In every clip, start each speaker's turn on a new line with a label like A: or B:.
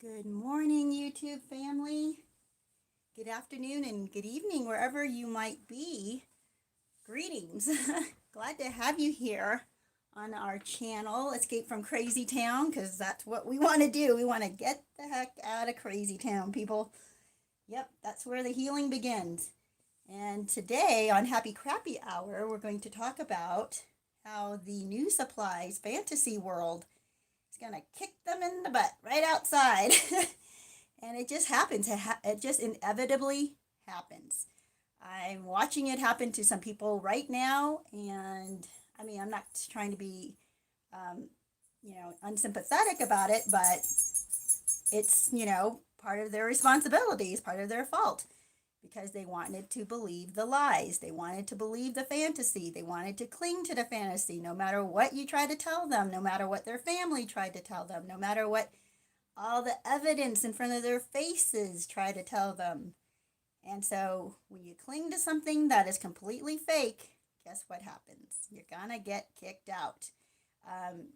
A: Good morning, YouTube family. Good afternoon and good evening, wherever you might be. Greetings. Glad to have you here on our channel, Escape from Crazytown, because that's what we want to do. We want to get the heck out of Crazytown, people. Yep, that's where the healing begins. And today on Happy Crappy Hour, we're going to talk about how the new supplies fantasy world is going to kick them in the butt right outside. And it just happens. It just inevitably happens. I'm watching it happen to some people right now, and I mean, I'm not trying to be, um, unsympathetic about it, but it's part of their responsibilities, part of their fault, because they wanted to believe the lies, they wanted to believe the fantasy, they wanted to cling to the fantasy, no matter what you try to tell them, no matter what their family tried to tell them, no matter what all the evidence in front of their faces try to tell them. And so when you cling to something that is completely fake, guess what happens? You're gonna get kicked out. Um,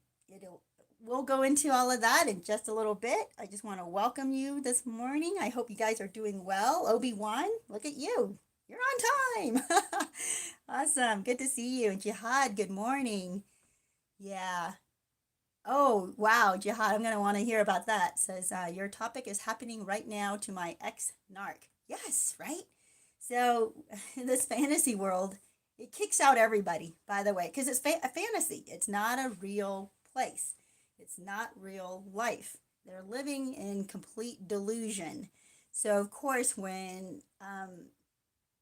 A: we'll go into all of that in just a little bit. I just want to welcome you this morning. I hope you guys are doing well. Obi-Wan, look at you. You're on time. Awesome. Good to see you. And Jihad, good morning. Yeah, oh, wow, Jihad, I'm going to want to hear about that. Says, your topic is happening right now to my ex-narc. Yes, right? So, in this fantasy world, it kicks out everybody, by the way, because it's a fantasy. It's not a real place. It's not real life. They're living in complete delusion. So, of course, when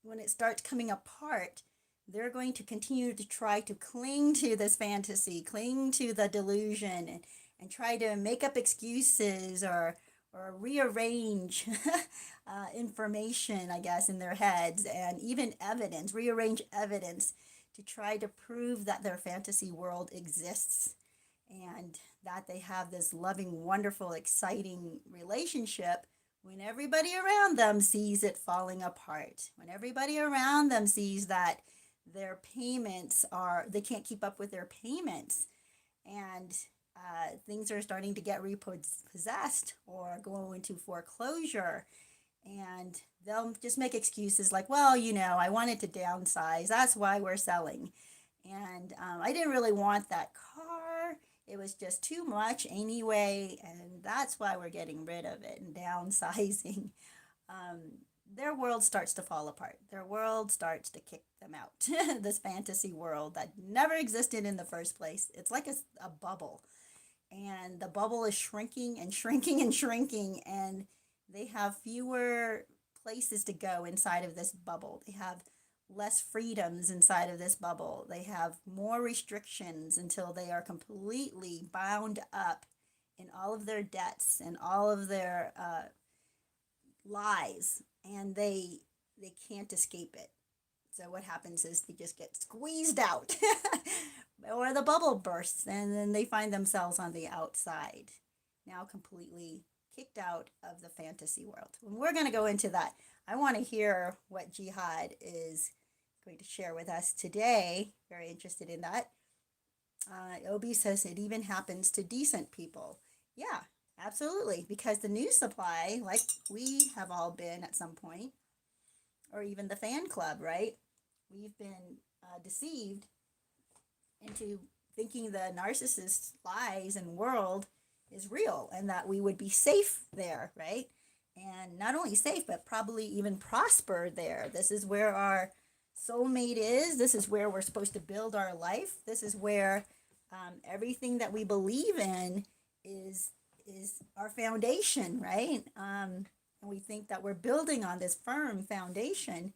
A: it starts coming apart, they're going to continue to try to cling to this fantasy, cling to the delusion, and try to make up excuses or rearrange information, I guess, in their heads, and even evidence, rearrange evidence to try to prove that their fantasy world exists and that they have this loving, wonderful, exciting relationship when everybody around them sees it falling apart, when everybody around them sees that their payments they can't keep up with their payments, and things are starting to get repossessed or go into foreclosure, and they'll just make excuses like, well, I wanted to downsize, that's why we're selling, and I didn't really want that car, it was just too much anyway, and that's why we're getting rid of it and downsizing. um, their world starts to fall apart. Their world starts to kick them out. This fantasy world that never existed in the first place. It's like a bubble. And the bubble is shrinking and shrinking and shrinking. And they have fewer places to go inside of this bubble. They have less freedoms inside of this bubble. They have more restrictions until they are completely bound up in all of their debts and all of their lies, and they can't escape it. So what happens is they just get squeezed out or the bubble bursts and then they find themselves on the outside, now completely kicked out of the fantasy world. And we're going to go into that. I want to hear what Jihad is going to share with us today. Very interested in that. Obi says it even happens to decent people. Yeah, absolutely. Because the news supply, like we have all been at some point, or even the fan club, right? We've been deceived into thinking the narcissist's lies and world is real and that we would be safe there, right? And not only safe, but probably even prosper there. This is where our soulmate is. This is where we're supposed to build our life. This is where everything that we believe in is our foundation, right? And we think that we're building on this firm foundation,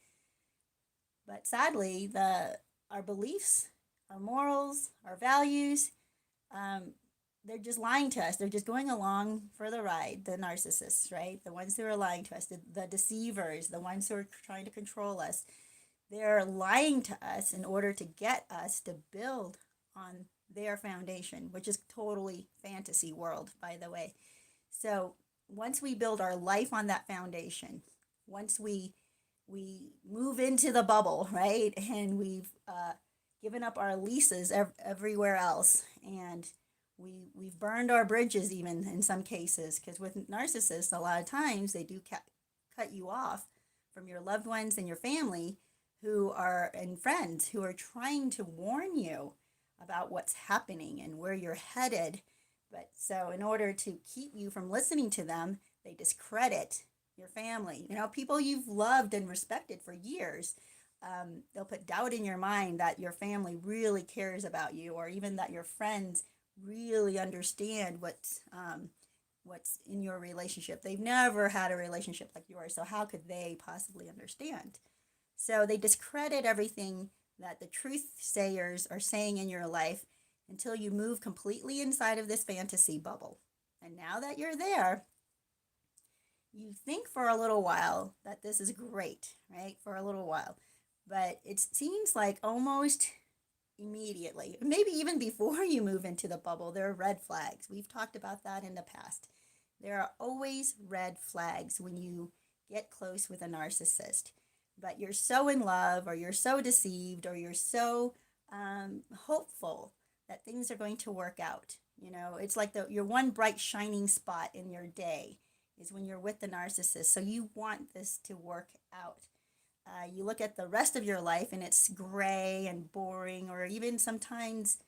A: but sadly, our beliefs, our morals, our values, they're just lying to us. They're just going along for the ride. The narcissists, right? The ones who are lying to us, the deceivers, the ones who are trying to control us. They're lying to us in order to get us to build on their foundation, which is totally fantasy world, by the way. So once we build our life on that foundation, once we move into the bubble, right, and we've given up our leases everywhere else, and We've burned our bridges even in some cases, because with narcissists, a lot of times they do cut you off from your loved ones and your family who are and friends who are trying to warn you about what's happening and where you're headed. But so in order to keep you from listening to them, they discredit your family, people you've loved and respected for years. They'll put doubt in your mind that your family really cares about you, or even that your friends really understand what's in your relationship. They've never had a relationship like yours, so how could they possibly understand? So they discredit everything that the truth sayers are saying in your life until you move completely inside of this fantasy bubble. And now that you're there, you think for a little while that this is great, right? For a little while. But it seems like almost immediately, maybe even before you move into the bubble, there are red flags. We've talked about that in the past. There are always red flags when you get close with a narcissist. But you're so in love, or you're so deceived, or you're so hopeful that things are going to work out. It's like your one bright shining spot in your day is when you're with the narcissist. So you want this to work out. You look at the rest of your life and it's gray and boring, or even sometimes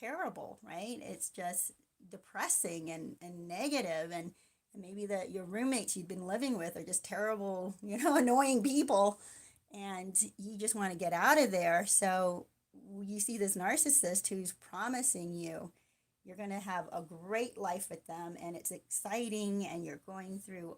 A: terrible, right? It's just depressing and negative, and maybe that your roommates you've been living with are just terrible, annoying people, and you just want to get out of there. So you see this narcissist who's promising you're going to have a great life with them, and it's exciting, and you're going through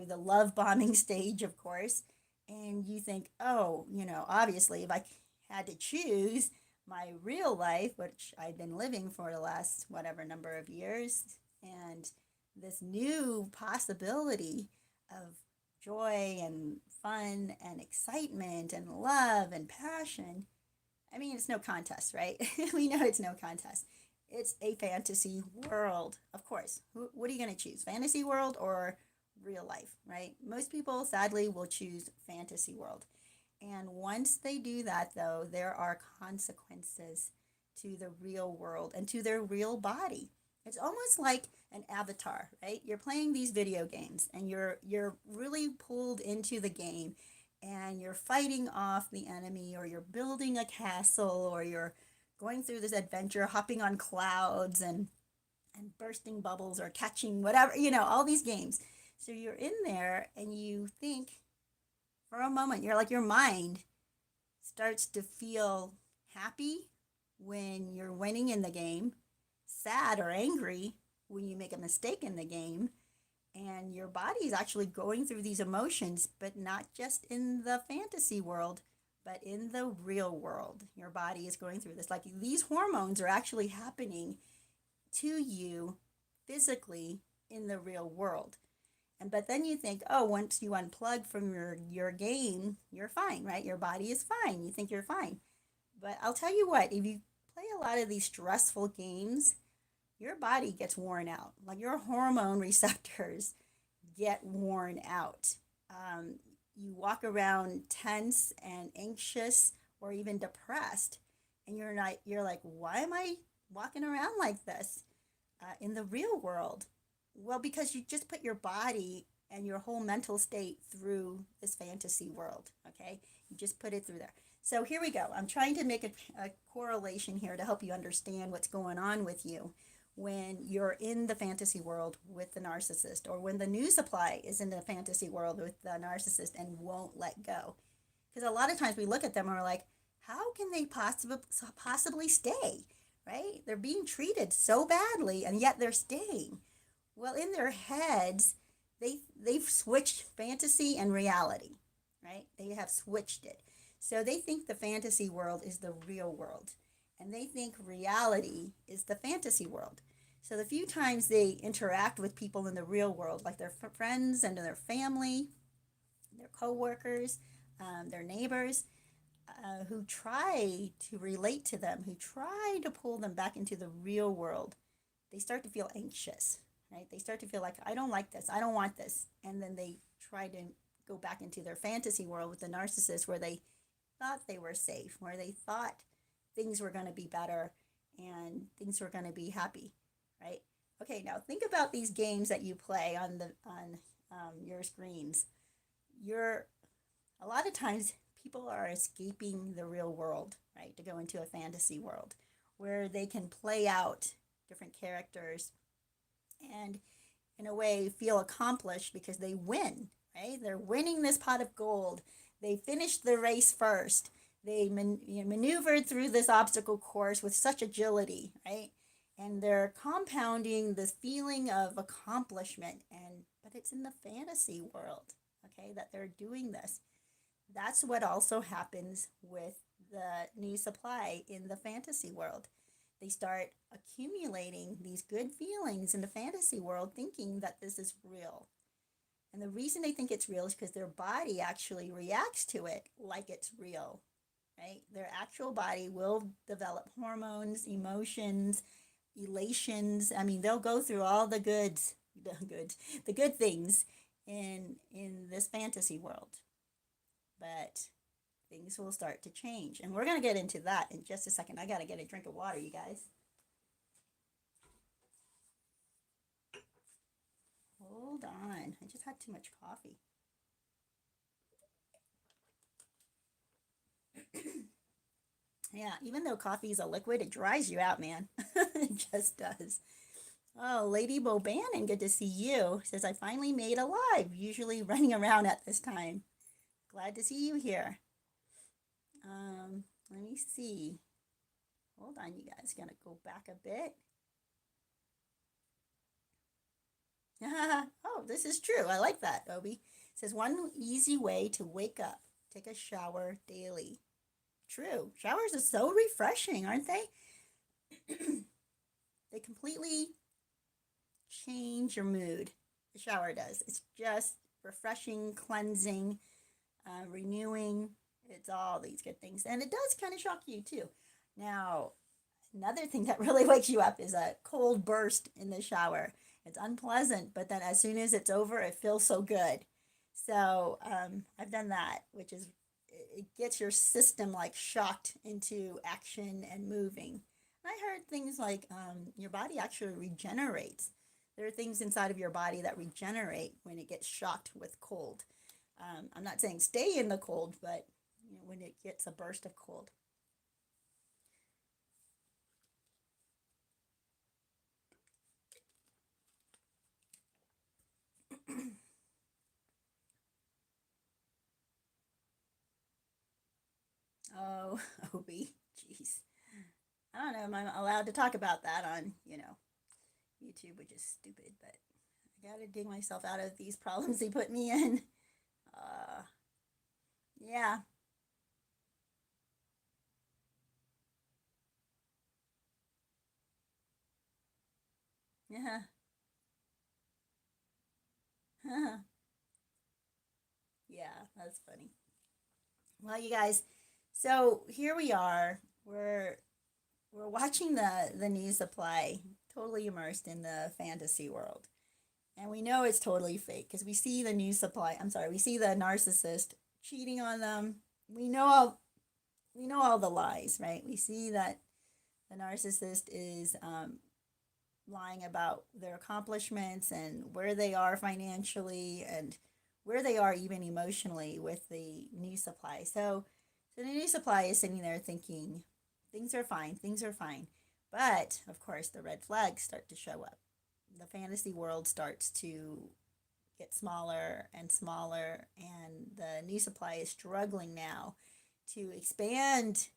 A: the love bombing stage, of course, and you think, oh, obviously, if I had to choose my real life, which I've been living for the last whatever number of years, and this new possibility of joy and fun and excitement and love and passion. I mean, it's no contest, right? We know it's no contest. It's a fantasy world, of course. What are you going to choose? Fantasy world or real life, right? Most people, sadly, will choose fantasy world. And once they do that, though, there are consequences to the real world and to their real body. It's almost like an avatar, right? You're playing these video games and you're really pulled into the game, and you're fighting off the enemy, or you're building a castle, or you're going through this adventure, hopping on clouds and bursting bubbles or catching whatever, all these games. So you're in there and you think for a moment, your mind starts to feel happy when you're winning in the game, sad or angry when you make a mistake in the game, and your body is actually going through these emotions, but not just in the fantasy world, but in the real world. Your body is going through this. Like, these hormones are actually happening to you physically in the real world. But then you think, oh, once you unplug from your game, you're fine, right? Your body is fine. You think you're fine. But I'll tell you what, if you play a lot of these stressful games, your body gets worn out. Like, your hormone receptors get worn out. You walk around tense and anxious, or even depressed, and you're like, why am I walking around like this in the real world? Well, because you just put your body and your whole mental state through this fantasy world, okay? You just put it through there. So here we go. I'm trying to make a correlation here to help you understand what's going on with you when you're in the fantasy world with the narcissist, or when the new supply is in the fantasy world with the narcissist and won't let go. Because a lot of times we look at them and we're like, how can they possibly stay, right? They're being treated so badly, and yet they're staying. Well, in their heads, they've switched fantasy and reality, right? They have switched it. So they think the fantasy world is the real world, and they think reality is the fantasy world. So the few times they interact with people in the real world, like their friends and their family, their coworkers, their neighbors, who try to relate to them, who try to pull them back into the real world, they start to feel anxious, right? They start to feel like, I don't like this, I don't want this. And then they try to go back into their fantasy world with the narcissist, where they thought they were safe, where they thought things were going to be better, and things are going to be happy, right? Okay, now think about these games that you play on the on your screens. You're a lot of times people are escaping the real world, right, to go into a fantasy world where they can play out different characters and in a way feel accomplished because they win, right? They're winning this pot of gold. They finished the race first. They maneuvered through this obstacle course with such agility, right? And they're compounding this feeling of accomplishment, and but it's in the fantasy world, okay, that they're doing this. That's what also happens with the new supply in the fantasy world. They start accumulating these good feelings in the fantasy world, thinking that this is real. And the reason they think it's real is because their body actually reacts to it like it's real, right? Their actual body will develop hormones, emotions, elations. I mean, they'll go through all the good things in this fantasy world. But things will start to change. And we're going to get into that in just a second. I got to get a drink of water, you guys. Hold on. I just had too much coffee. Yeah, even though coffee is a liquid, it dries you out, man. It just does. Oh, Lady Bobannon, good to see you. Says, I finally made a live, usually running around at this time. Glad to see you here. Let me see. Hold on, you guys. Gonna go back a bit. Oh, this is true. I like that, Obi. It says one easy way to wake up. Take a shower daily. True. Showers are so refreshing, aren't they? They completely change your mood. The shower does. It's just refreshing, cleansing, renewing. It's all these good things. And it does kind of shock you too. Now, another thing that really wakes you up is a cold burst in the shower. It's unpleasant, but then as soon as it's over, it feels so good. So I've done that, which is it gets your system like shocked into action and moving. And I heard things like your body actually regenerates. There are things inside of your body that regenerate when it gets shocked with cold. I'm not saying stay in the cold, but when it gets a burst of cold. Oh, Obi, jeez. I don't know if I'm allowed to talk about that on, YouTube, which is stupid, but I gotta dig myself out of these problems they put me in. Uh, yeah, yeah, yeah, that's funny. Well, you guys, so here we are. We're watching the new supply, totally immersed in the fantasy world. And we know it's totally fake because we see the new supply. I'm sorry, we see the narcissist cheating on them. We know all we know all the lies, right? We see that the narcissist is lying about their accomplishments and where they are financially and where they are even emotionally with the new supply. So the new supply is sitting there thinking things are fine. But of course, the red flags start to show up. The fantasy world starts to get smaller and smaller, and the new supply is struggling now to expand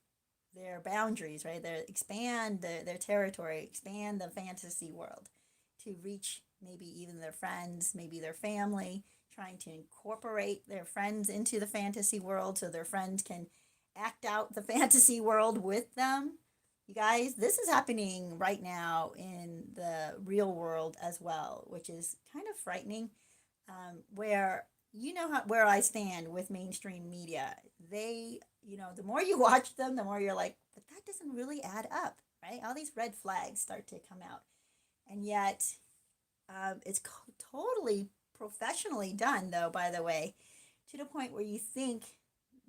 A: their boundaries, right? They expand their territory, expand the fantasy world to reach maybe even their friends, maybe their family, trying to incorporate their friends into the fantasy world so their friends can act out the fantasy world with them. You guys, this is happening right now in the real world as well, which is kind of frightening. Where where I stand with mainstream media. The more you watch them, the more you're like, but that doesn't really add up, right? All these red flags start to come out, and yet it's totally professionally done, though. By the way, to the point where you think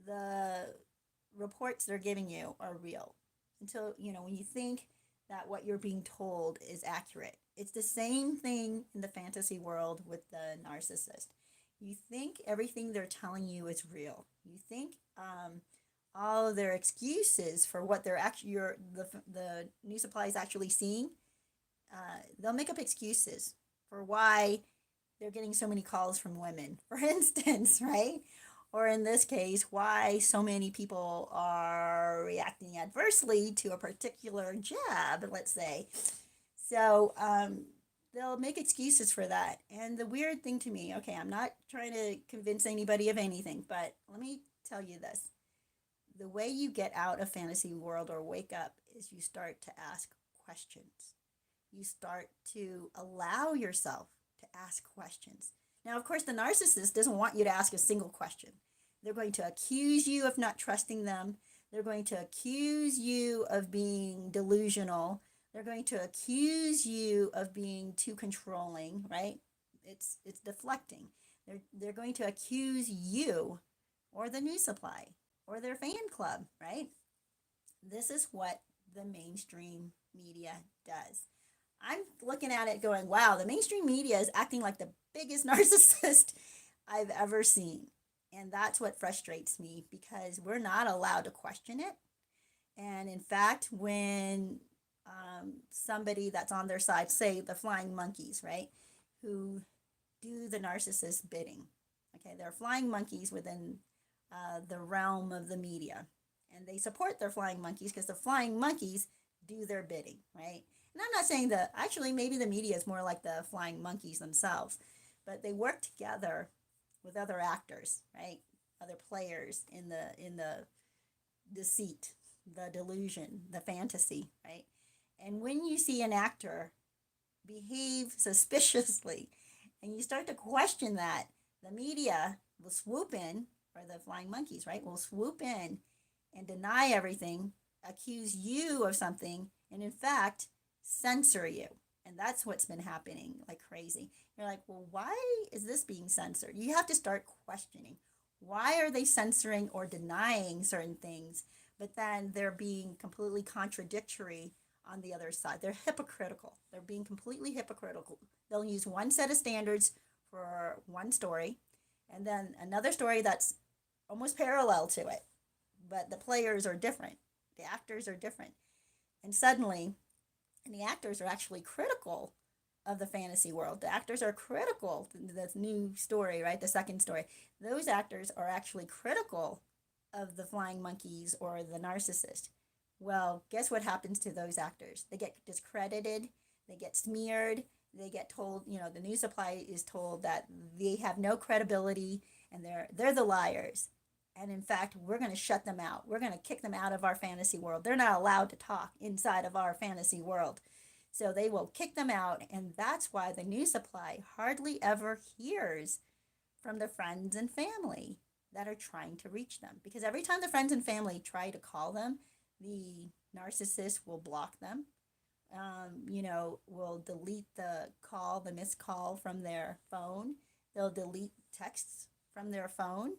A: the reports they're giving you are real. Until when you think that what you're being told is accurate. It's the same thing in the fantasy world with the narcissist. You think everything they're telling you is real. You think all of their excuses for what they're actually the new supply is actually seeing. They'll make up excuses for why they're getting so many calls from women, for instance, right? Or in this case, why so many people are reacting adversely to a particular jab, let's say. So they'll make excuses for that. And the weird thing to me, okay, I'm not trying to convince anybody of anything, but let me tell you this. The way you get out of fantasy world or wake up is you start to ask questions. You start to allow yourself to ask questions. Now, of course, the narcissist doesn't want you to ask a single question. They're going to accuse you of not trusting them. They're going to accuse you of being delusional. They're going to accuse you of being too controlling, right? It's deflecting. They're going to accuse you or the new supply or their fan club, right? This is what the mainstream media does. I'm looking at it going, wow, the mainstream media is acting like the biggest narcissist I've ever seen. And that's what frustrates me because we're not allowed to question it. And in fact, when somebody that's on their side, say the flying monkeys, right, who do the narcissist bidding, okay, they're flying monkeys within the realm of the media. And they support their flying monkeys because the flying monkeys do their bidding, right? And I'm not saying that actually maybe the media is more like the flying monkeys themselves, but they work together with other actors, right? Other players in the deceit, the delusion, the fantasy, right? And when you see an actor behave suspiciously and you start to question that, the media will swoop in, or the flying monkeys, right, will swoop in and deny everything, accuse you of something, and in fact, censor you. And that's what's been happening like crazy. You're like, well, why is this being censored? You have to start questioning. Why are they censoring or denying certain things, but then they're being completely contradictory on the other side? They're hypocritical. They're being completely hypocritical. They'll use one set of standards for one story, and then another story that's almost parallel to it, but the players are different. The actors are different. And suddenly, and the actors are actually critical of the fantasy world. The actors are critical to the new story, right? The second story. Those actors are actually critical of the flying monkeys or the narcissist. Well, guess what happens to those actors? They get discredited, they get smeared, they get told, the news supply is told that they have no credibility and they're the liars. And in fact, we're going to shut them out. We're going to kick them out of our fantasy world. They're not allowed to talk inside of our fantasy world. So they will kick them out. And that's why the news supply hardly ever hears from the friends and family that are trying to reach them. Because every time the friends and family try to call them, the narcissist will block them, will delete the call, the missed call from their phone. They'll delete texts from their phone.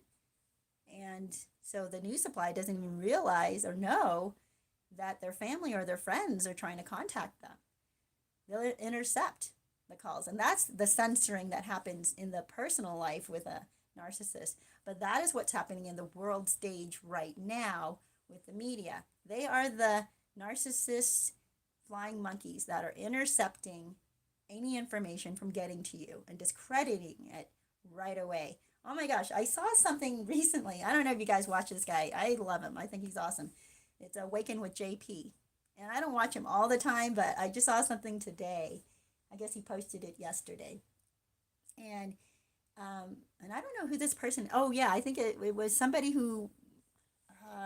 A: And so the news supply doesn't even realize or know that their family or their friends are trying to contact them. They'll intercept the calls. And that's the censoring that happens in the personal life with a narcissist. But that is what's happening in the world stage right now with the media. They are the narcissists, flying monkeys that are intercepting any information from getting to you and discrediting it right away. Oh my gosh, I saw something recently. I don't know if you guys watch this guy. I love him. I think he's awesome. It's Awaken with JP. And I don't watch him all the time, but I just saw something today. I guess he posted it yesterday. And and I don't know who this person. Oh yeah, I think it was somebody who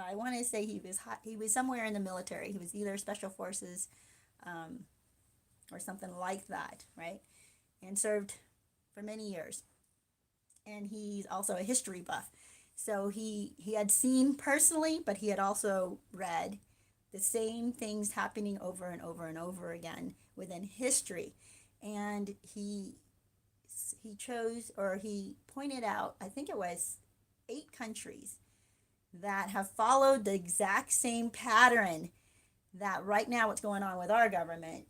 A: I want to say he was somewhere in the military. He was either special forces or something like that, right? And served for many years. And he's also a history buff. So he had seen personally, but he had also read the same things happening over and over and over again within history. And he pointed out, I think it was 8 countries that have followed the exact same pattern that right now what's going on with our government.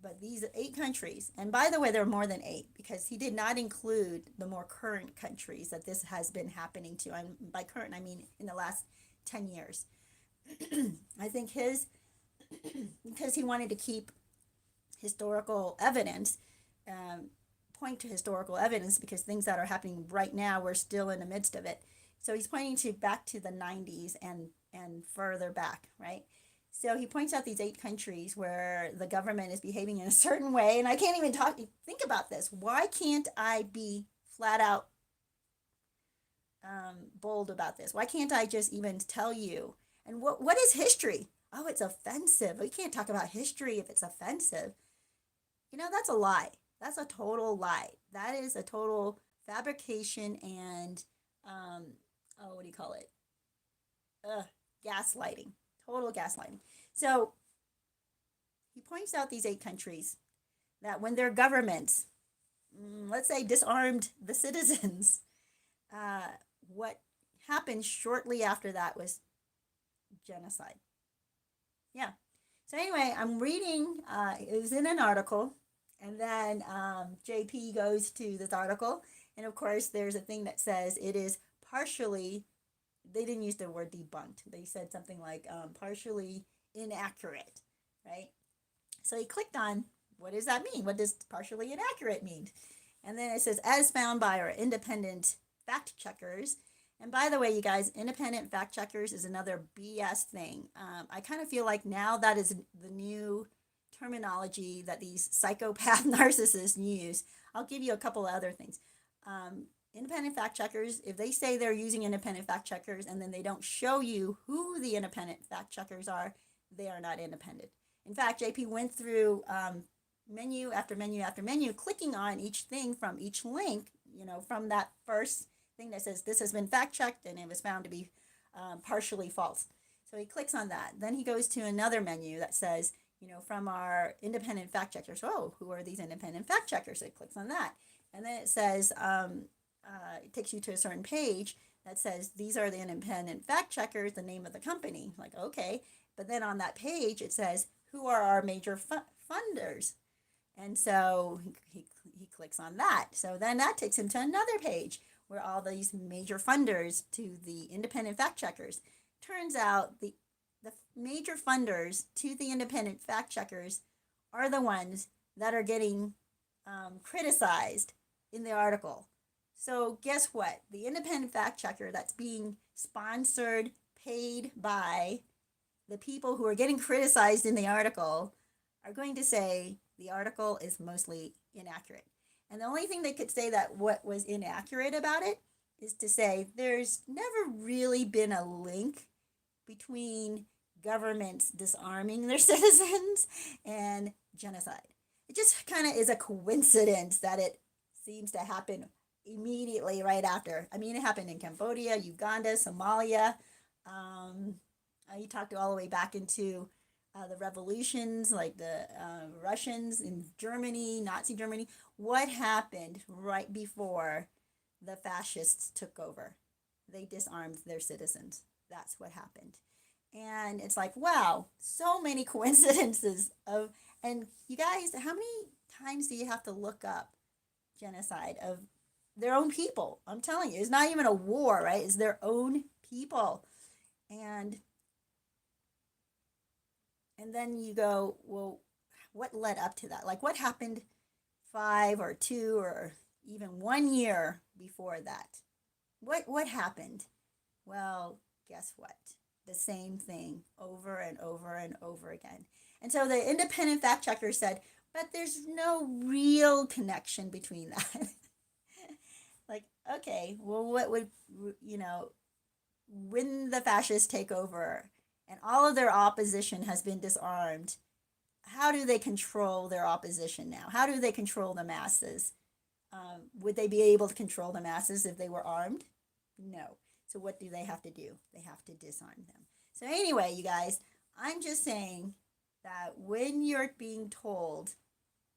A: But these 8 countries, and by the way, there are more than 8 because he did not include the more current countries that this has been happening to. And by current, I mean in the last 10 years. I think his, because he wanted to keep historical evidence, um, point to historical evidence because things that are happening right now, we're still in the midst of it. So he's pointing to back to the 90s and further back, right? So he points out these 8 countries where the government is behaving in a certain way, and I can't even think about this. Why can't I be flat out bold about this? Why can't I just even tell you? And what is history? Oh, it's offensive. We can't talk about history if it's offensive. That's a lie. That's a total lie. That is a total fabrication and what do you call it? Gaslighting. Total gaslighting. So he points out these 8 countries that when their governments, let's say, disarmed the citizens, what happened shortly after that was genocide. Yeah. So anyway, I'm reading. It was in an article, and then JP goes to this article, and of course, there's a thing that says it is partially. They didn't use the word debunked. They said something like partially inaccurate, right? So he clicked on, what does that mean? What does partially inaccurate mean? And then it says, as found by our independent fact checkers. And by the way, you guys, independent fact checkers is another BS thing. I kind of feel like now that is the new terminology that these psychopath narcissists use. I'll give you a couple of other things. Independent fact checkers, if they say they're using independent fact checkers and then they don't show you who the independent fact checkers are, they are not independent. In fact, JP went through menu after menu after menu, clicking on each thing from each link, from that first thing that says this has been fact checked and it was found to be partially false. So he clicks on that. Then he goes to another menu that says, from our independent fact checkers. Oh, who are these independent fact checkers? So he clicks on that. And then it says, it takes you to a certain page that says these are the independent fact checkers, the name of the company. Like, okay. But then on that page, it says, who are our major funders? And so he clicks on that. So then that takes him to another page where all these major funders to the independent fact checkers. Turns out the major funders to the independent fact checkers are the ones that are getting criticized in the article. So guess what? The independent fact checker that's being sponsored, paid by the people who are getting criticized in the article are going to say the article is mostly inaccurate. And the only thing they could say that what was inaccurate about it is to say there's never really been a link between governments disarming their citizens and genocide. It just kind of is a coincidence that it seems to happen immediately right after. I mean, it happened in Cambodia, Uganda, Somalia. You talked all the way back into the revolutions, like the Russians in Germany, Nazi Germany. What happened right before the fascists took over? They disarmed their citizens. That's what happened. And it's like, wow, so many coincidences of, and you guys, how many times do you have to look up genocide of their own people? I'm telling you, it's not even a war, right? It's their own people. And then you go, well, what led up to that? Like, what happened 5 or 2 or even 1 year before that? What happened? Well, guess what? The same thing over and over and over again. And so the independent fact checker said, but there's no real connection between that. Like, okay, well, what would, when the fascists take over and all of their opposition has been disarmed, how do they control their opposition now? How do they control the masses? Would they be able to control the masses if they were armed? No. So what do they have to do? They have to disarm them. So anyway, you guys, I'm just saying that when you're being told,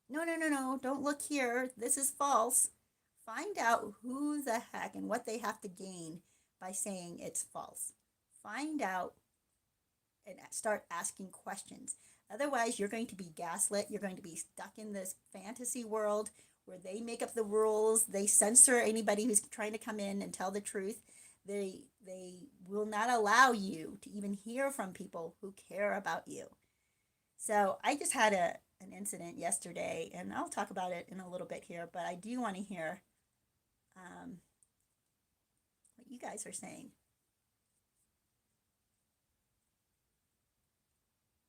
A: no, don't look here, this is false, find out who the heck and what they have to gain by saying it's false. Find out and start asking questions. Otherwise, you're going to be gaslit. You're going to be stuck in this fantasy world where they make up the rules. They censor anybody who's trying to come in and tell the truth. They will not allow you to even hear from people who care about you. So I just had an incident yesterday, and I'll talk about it in a little bit here. But I do want to hear um, what you guys are saying.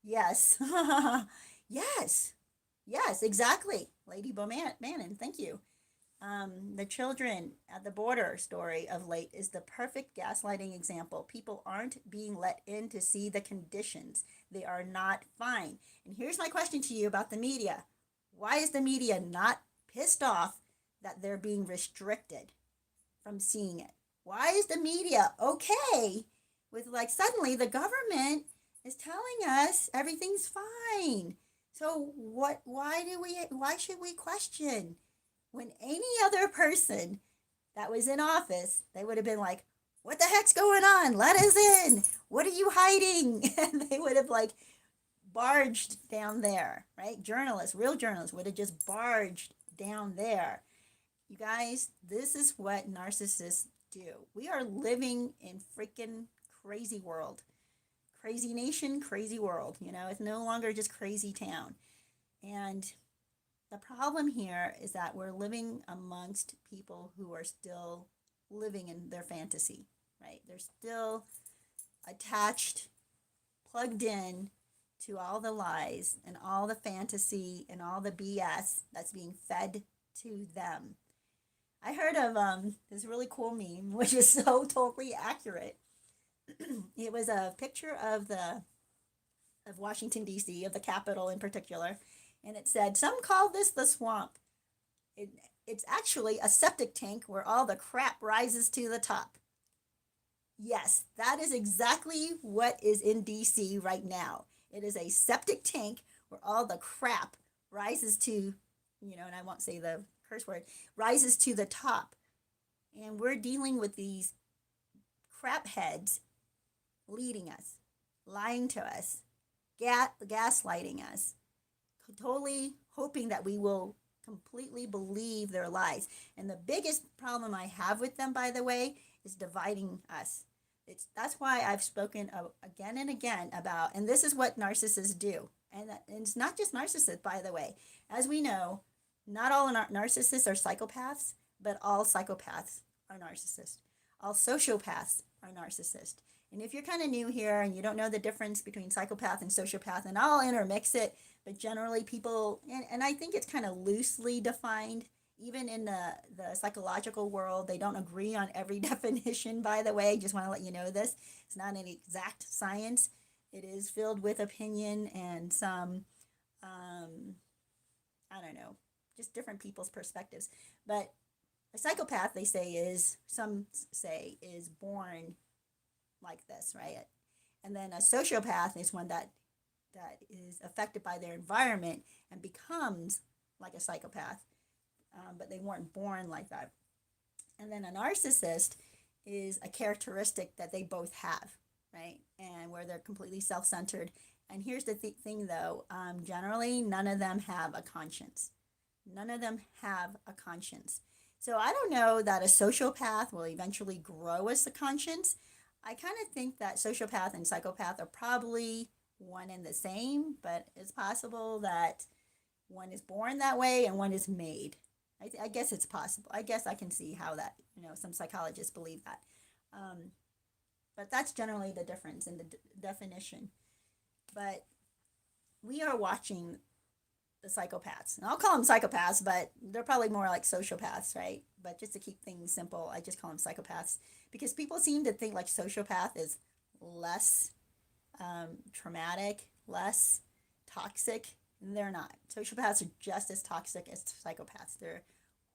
A: Yes. Yes. Yes, exactly. Lady Bannon, thank you. The children at the border story of late is the perfect gaslighting example. People aren't being let in to see the conditions. They are not fine. And here's my question to you about the media. Why is the media not pissed off that they're being restricted from seeing it? Why is the media okay with, like, suddenly the government is telling us everything's fine? So why should we question when any other person that was in office, they would have been like, what the heck's going on? Let us in. What are you hiding? And they would have, like, barged down there, right? Journalists, real journalists would have just barged down there. You guys, this is what narcissists do. We are living in freaking crazy world. Crazy nation, crazy world. It's no longer just crazy town. And the problem here is that we're living amongst people who are still living in their fantasy, right? They're still attached, plugged in to all the lies and all the fantasy and all the BS that's being fed to them. I heard of this really cool meme, which is so totally accurate. It was a picture of Washington D.C., of the Capitol in particular, and it said, "Some call this the swamp. It, it's actually a septic tank where all the crap rises to the top." Yes, that is exactly what is in DC right now. It is a septic tank where all the crap rises to, and I won't say the curse word, rises to the top. And we're dealing with these crap heads leading us, lying to us, gaslighting us, totally hoping that we will completely believe their lies. And the biggest problem I have with them, by the way, is dividing us. That's why I've spoken again and again about, and this is what narcissists do. And it's not just narcissists, by the way. As we know, not all narcissists are psychopaths, but all psychopaths are narcissists. All sociopaths are narcissists. And if you're kind of new here and you don't know the difference between psychopath and sociopath, and I'll intermix it, but generally people, and I think it's kind of loosely defined, even in the psychological world, they don't agree on every definition, by the way. Just want to let you know this. It's not an exact science. It is filled with opinion and some, I don't know, just different people's perspectives. But a psychopath, they say, some say, is born like this, right? And then a sociopath is one that is affected by their environment and becomes like a psychopath, but they weren't born like that. And then a narcissist is a characteristic that they both have, right? And where they're completely self-centered. And here's the thing, though. Generally, none of them have a conscience. None of them have a conscience. So I don't know that a sociopath will eventually grow as a conscience. I kind of think that sociopath and psychopath are probably one and the same, but it's possible that one is born that way and one is made. I guess it's possible. I guess I can see how that, some psychologists believe that. Um, but that's generally the difference in the definition. But we are watching the psychopaths. And I'll call them psychopaths, but they're probably more like sociopaths, right? But just to keep things simple, I just call them psychopaths because people seem to think like sociopath is less traumatic, less toxic. They're not. Sociopaths are just as toxic as psychopaths. They're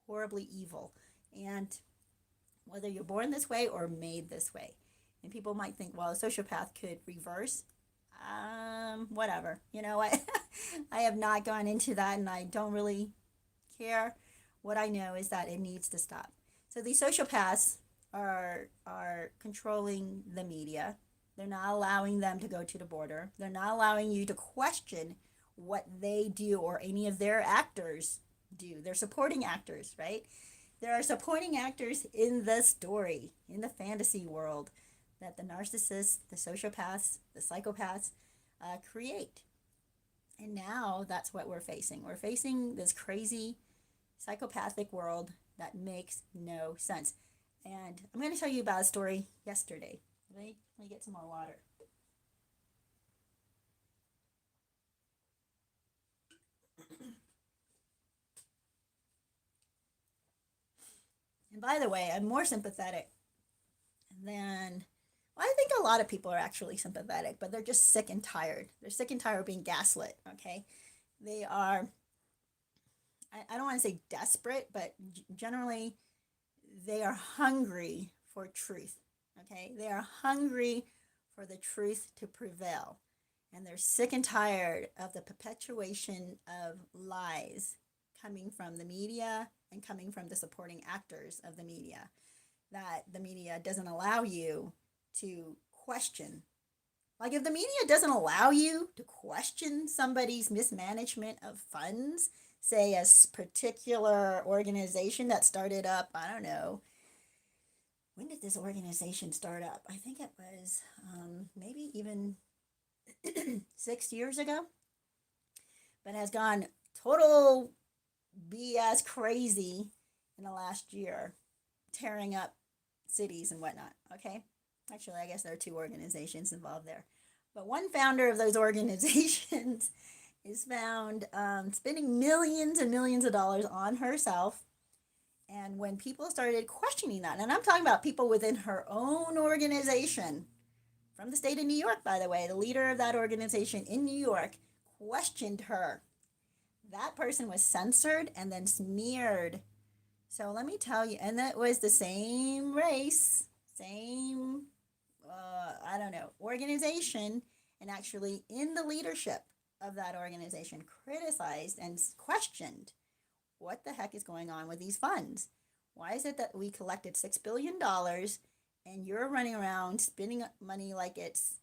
A: horribly evil. And whether you're born this way or made this way. And people might think, well, a sociopath could reverse. Whatever. I, I have not gone into that and I don't really care. What I know is that it needs to stop. So these sociopaths are controlling the media. They're not allowing them to go to the border. They're not allowing you to question what they do or any of their actors do. They're supporting actors, right? There are supporting actors in the story, in the fantasy world that the narcissists, the sociopaths, the psychopaths create. And now that's what we're facing. We're facing this crazy psychopathic world that makes no sense. And I'm going to tell you about a story yesterday. Let me get some more water. And by the way, I'm more sympathetic than, well, I think a lot of people are actually sympathetic, but they're just sick and tired. They're sick and tired of being gaslit, okay? They are, I don't want to say desperate, but generally they are hungry for truth, okay? They are hungry for the truth to prevail. And they're sick and tired of the perpetuation of lies coming from the media and coming from the supporting actors of the media, that the media doesn't allow you to question. Like, if the media doesn't allow you to question somebody's mismanagement of funds, say a particular organization that started up, I don't know, when did this organization start up? I think it was maybe even 6 years ago, but has gone total BS crazy in the last year, tearing up cities and whatnot. Okay, actually, I guess there are two organizations involved there, but one founder of those organizations is found spending millions and millions of dollars on herself. And when people started questioning that, and I'm talking about people within her own organization, from the state of New York, by the way, the leader of that organization in New York questioned her. That person was censored and then smeared. So let me tell you, and that was the same race, same, I don't know, organization, and actually in the leadership of that organization criticized and questioned what the heck is going on with these funds. Why is it that we collected $6 billion and you're running around spending money like it's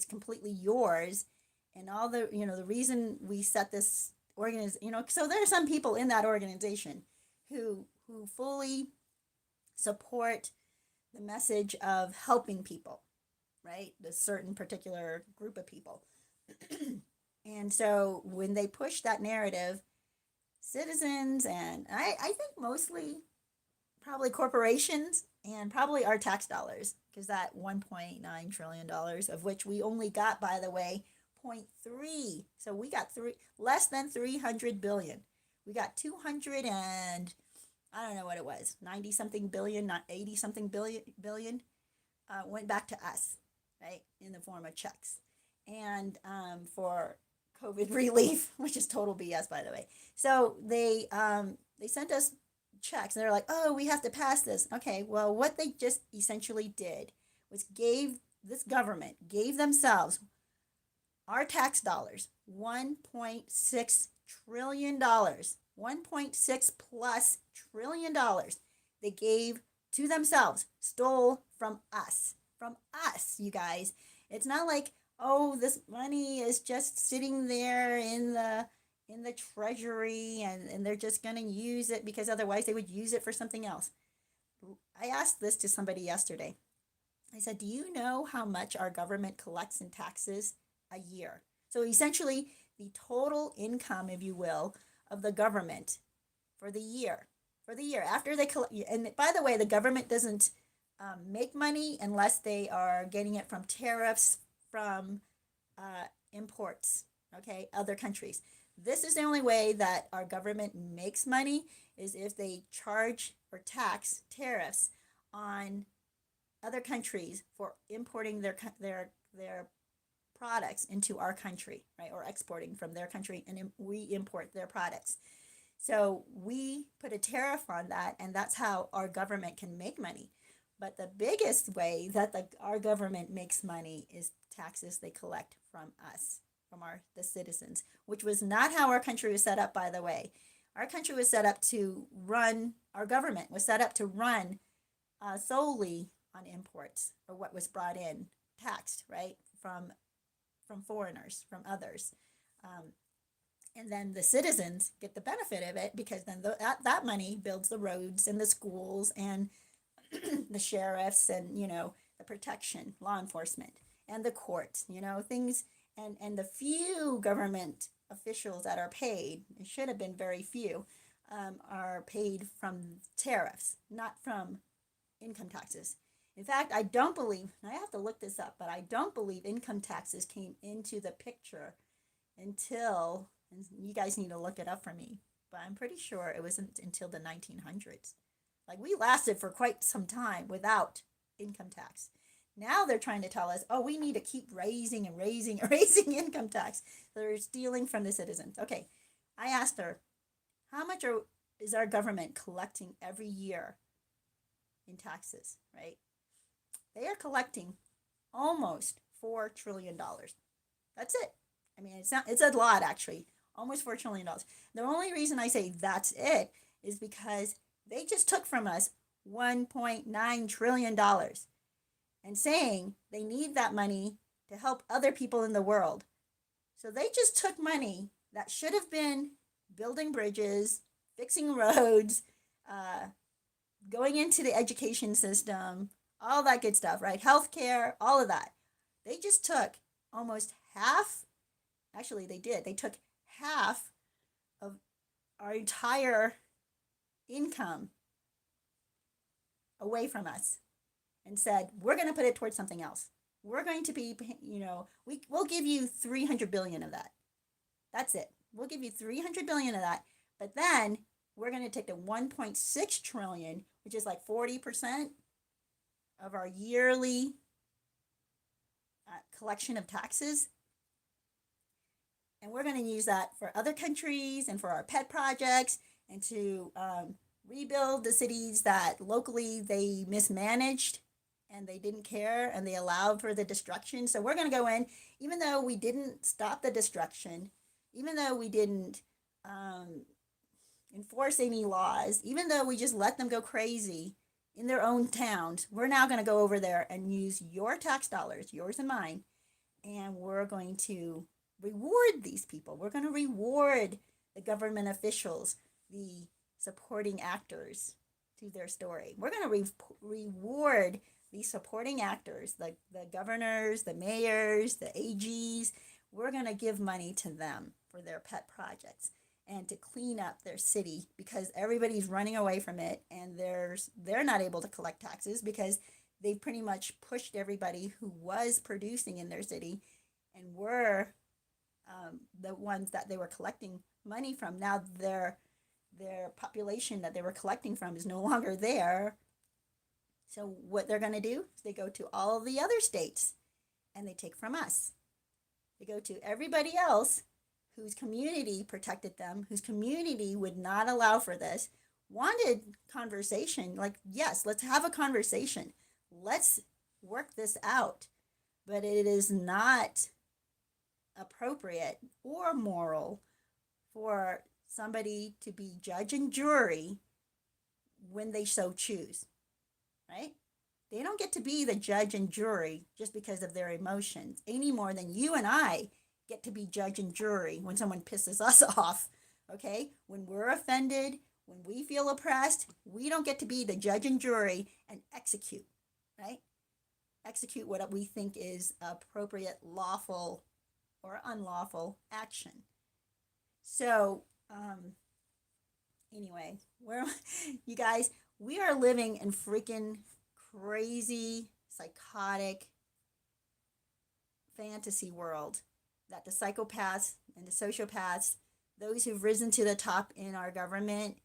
A: completely yours? And all the, the reason we set this organization, so there are some people in that organization who fully support the message of helping people, right? The certain particular group of people. And so when they push that narrative, citizens, and I think mostly probably corporations and probably our tax dollars, because that $1.9 trillion, of which we only got, by the way, 0.3. So we got less than 300 billion. We got 200 and I don't know what it was, 90 something billion, not 80 something billion, went back to us, right, in the form of checks. And for COVID relief, which is total BS, by the way. So they sent us checks, and they're like, "Oh, we have to pass this." Okay, well, what they just essentially did was this government gave themselves, our tax dollars, $1.6 trillion, 1.6 plus trillion dollars. They gave to themselves, stole from us, you guys. It's not like, oh, this money is just sitting there in the treasury, and they're just going to use it because otherwise they would use it for something else. I asked this to somebody yesterday. I said, do you know how much our government collects in taxes a year? So essentially, the total income, if you will, of the government for the year. After they collect, and by the way, the government doesn't make money unless they are getting it from tariffs from imports, okay, other countries. This is the only way that our government makes money, is if they charge or tax tariffs on other countries for importing their products into our country, right, or exporting from their country, and we import their products. So we put a tariff on that, and that's how our government can make money. But the biggest way that our government makes money is taxes they collect from us, from the citizens, which was not how our country was set up, by the way. Our country was set up to run, our government was set up to run solely on imports, or what was brought in taxed, right? From foreigners, from others. Um, and then the citizens get the benefit of it because then that money builds the roads and the schools and the sheriffs and the protection, law enforcement, and the courts, things, and the few government officials that are paid, it should have been very few, are paid from tariffs, not from income taxes. In fact, I don't believe, and I have to look this up, but I don't believe income taxes came into the picture until, and you guys need to look it up for me, but I'm pretty sure it wasn't until the 1900s. Like, we lasted for quite some time without income tax. Now they're trying to tell us, oh, we need to keep raising and raising and raising income tax. They're stealing from the citizens. Okay, I asked her, how much is our government collecting every year in taxes, right? They are collecting almost $4 trillion. That's it. I mean, it's a lot, actually. Almost $4 trillion. The only reason I say that's it is because they just took from us $1.9 trillion and saying they need that money to help other people in the world. So they just took money that should have been building bridges, fixing roads, going into the education system, all that good stuff, right? Healthcare, all of that. They just took almost half. Actually, they did. They took half of our entire income away from us and said, we're going to put it towards something else. We're going to be, we'll give you 300 billion of that. That's it. We'll give you 300 billion of that. But then we're going to take the 1.6 trillion, which is like 40% of our yearly collection of taxes. And we're going to use that for other countries and for our pet projects and to rebuild the cities that locally they mismanaged and they didn't care and they allowed for the destruction. So we're going to go in, even though we didn't stop the destruction, even though we didn't enforce any laws, even though we just let them go crazy in their own towns, we're now going to go over there and use your tax dollars, yours and mine, and we're going to reward these people. We're going to reward the government officials, the supporting actors to their story. We're going to reward these supporting actors, the governors, the mayors, the AGs. We're going to give money to them for their pet projects and to clean up their city because everybody's running away from it and they're not able to collect taxes because they've pretty much pushed everybody who was producing in their city and were the ones that they were collecting money from. Now their population that they were collecting from is no longer there. So what they're going to do is they go to all of the other states and they take from us. They go to everybody else whose community protected them, whose community would not allow for this, wanted conversation. Like, yes, let's have a conversation. Let's work this out. But it is not appropriate or moral for somebody to be judge and jury when they so choose, right? They don't get to be the judge and jury just because of their emotions any more than you and I get to be judge and jury when someone pisses us off, okay? When we're offended, when we feel oppressed, we don't get to be the judge and jury and execute, right? Execute what we think is appropriate, lawful, or unlawful action. So, anyway, you guys, we are living in freaking crazy, psychotic fantasy world that the psychopaths and the sociopaths, those who've risen to the top in our government,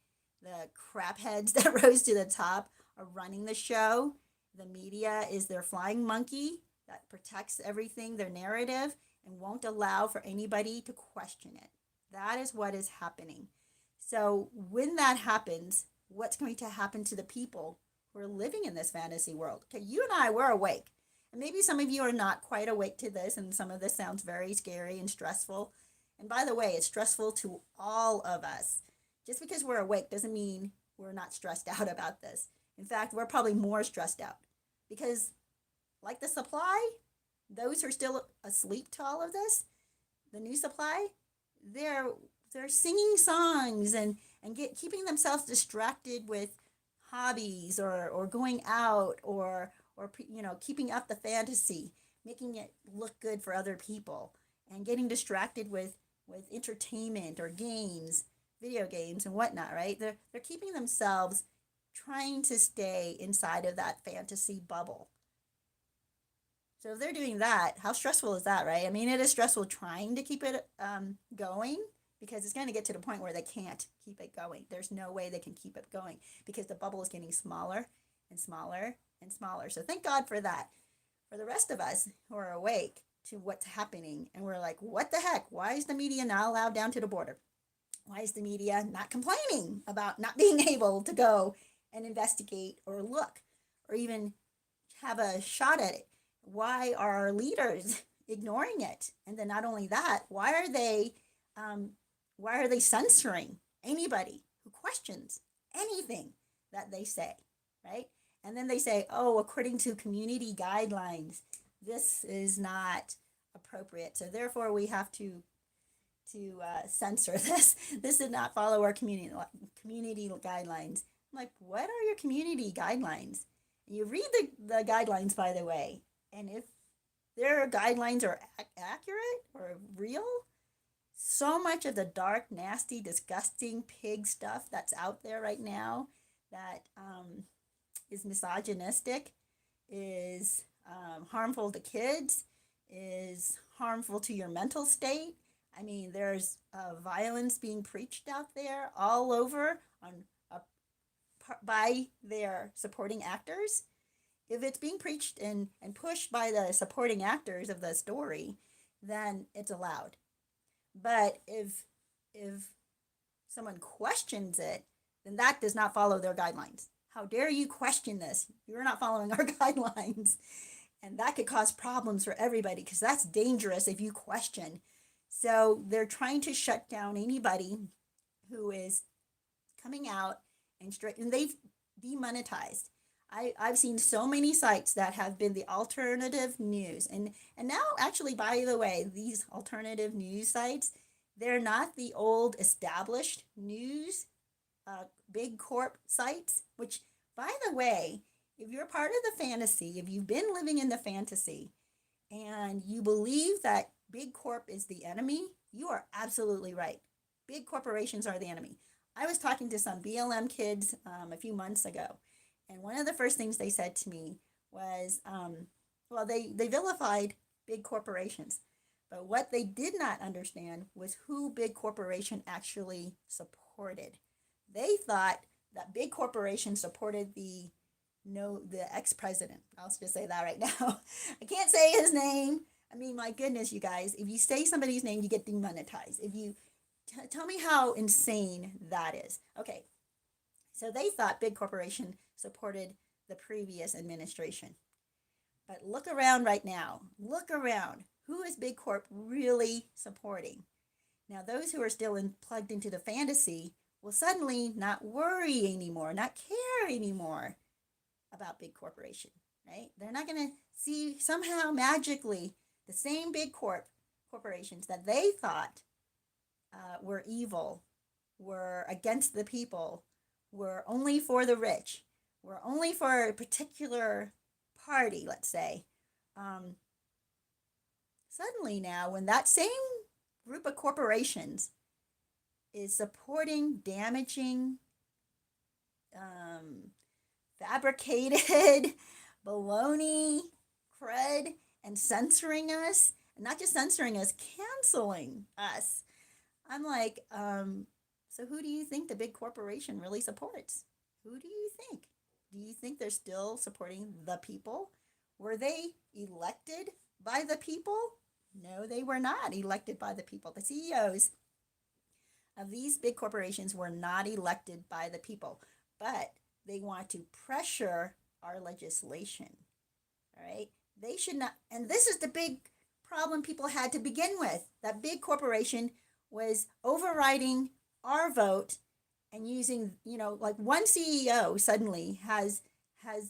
A: the crapheads that rose to the top are running the show. The media is their flying monkey that protects everything, their narrative, and won't allow for anybody to question it. That is what is happening. So when that happens, what's going to happen to the people who are living in this fantasy world? Okay, you and I, we're awake. And maybe some of you are not quite awake to this, and some of this sounds very scary and stressful. And by the way, it's stressful to all of us. Just because we're awake doesn't mean we're not stressed out about this. In fact, we're probably more stressed out because, like the supply, those who are still asleep to all of this, the new supply, they're they're singing songs and keeping themselves distracted with hobbies or going out or keeping up the fantasy, making it look good for other people, and getting distracted with entertainment or games, video games and whatnot. Right? They're keeping themselves trying to stay inside of that fantasy bubble. So if they're doing that, how stressful is that, right? I mean, it is stressful trying to keep it going because it's going to get to the point where they can't keep it going. There's no way they can keep it going because the bubble is getting smaller and smaller and smaller. So thank God for that. For the rest of us who are awake to what's happening and we're like, what the heck? Why is the media not allowed down to the border? Why is the media not complaining about not being able to go and investigate or look or even have a shot at it? Why are our leaders ignoring it? And then not only that, um, why are they censoring anybody who questions anything that they say, right? And then they say, oh, according to community guidelines, this is not appropriate. So therefore, we have to censor this. This did not follow our community guidelines. I'm like, what are your community guidelines? You read the guidelines, by the way, and if their guidelines are accurate or real, so much of the dark, nasty, disgusting pig stuff that's out there right now that is misogynistic, is harmful to kids, is harmful to your mental state. I mean, there's violence being preached out there all over uh, by their supporting actors. If it's being preached and pushed by the supporting actors of the story, then it's allowed. But if someone questions it, then that does not follow their guidelines. How dare you question this? You're not following our guidelines. And that could cause problems for everybody because that's dangerous if you question. So they're trying to shut down anybody who is coming out and they've demonetized. I've seen so many sites that have been the alternative news. And now, actually, by the way, these alternative news sites, they're not the old established news, big corp sites, which, by the way, if you're part of the fantasy, if you've been living in the fantasy and you believe that big corp is the enemy, you are absolutely right. Big corporations are the enemy. I was talking to some BLM kids a few months ago, and one of the first things they said to me was, well, they vilified big corporations. But what they did not understand was who big corporation actually supported. They thought that big corporation supported the ex-president. I'll just say that right now. I can't say his name. I mean, my goodness, you guys, if you say somebody's name, you get demonetized. If you tell me how insane that is. Okay, so they thought big corporation supported the previous administration. But look around right now. Look around. Who is Big Corp really supporting? Now, those who are still plugged into the fantasy will suddenly not worry anymore, not care anymore about Big Corporation, right? They're not going to see somehow magically the same big corporations that they thought were evil, were against the people, were only for the rich, were only for a particular party, let's say. Um, Suddenly now, when that same group of corporations is supporting damaging, um, fabricated baloney, crud, and censoring us, and not just censoring us, canceling us. I'm like, so who do you think the big corporation really supports? Who do you think? Do you think they're still supporting the people? Were they elected by the people? No, they were not elected by the people. The CEOs of these big corporations were not elected by the people, but they want to pressure our legislation. All right? They should not, and this is the big problem people had to begin with. That big corporation was overriding our vote and using, like one CEO suddenly has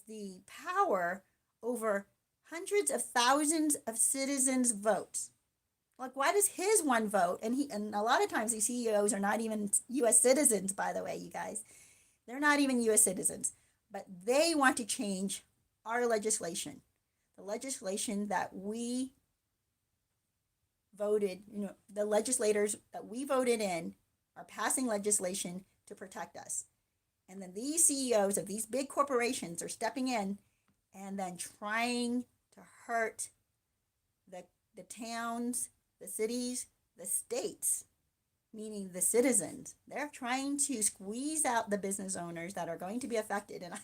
A: the power over hundreds of thousands of citizens' votes. Like, why does his one vote? And a lot of times these CEOs are not even U.S. citizens, by the way, you guys. They're not even U.S. citizens, but they want to change our legislation, the legislation that we voted, the legislators that we voted in are passing legislation to protect us. And then these CEOs of these big corporations are stepping in and then trying to hurt the towns, the cities, the states, meaning the citizens. They're trying to squeeze out the business owners that are going to be affected. And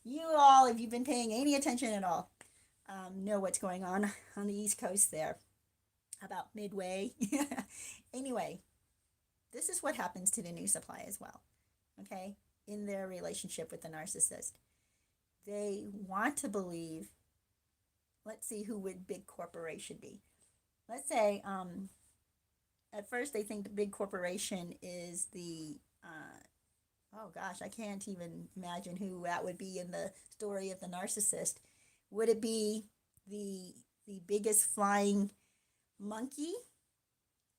A: you all, if you've been paying any attention at all, know what's going on the East Coast there, about midway. Anyway, this is what happens to the new supply as well, okay, in their relationship with the narcissist. They want to believe, let's see, who would big corporation be? Let's say, at first they think the big corporation is oh gosh, I can't even imagine who that would be in the story of the narcissist. Would it be the biggest flying monkey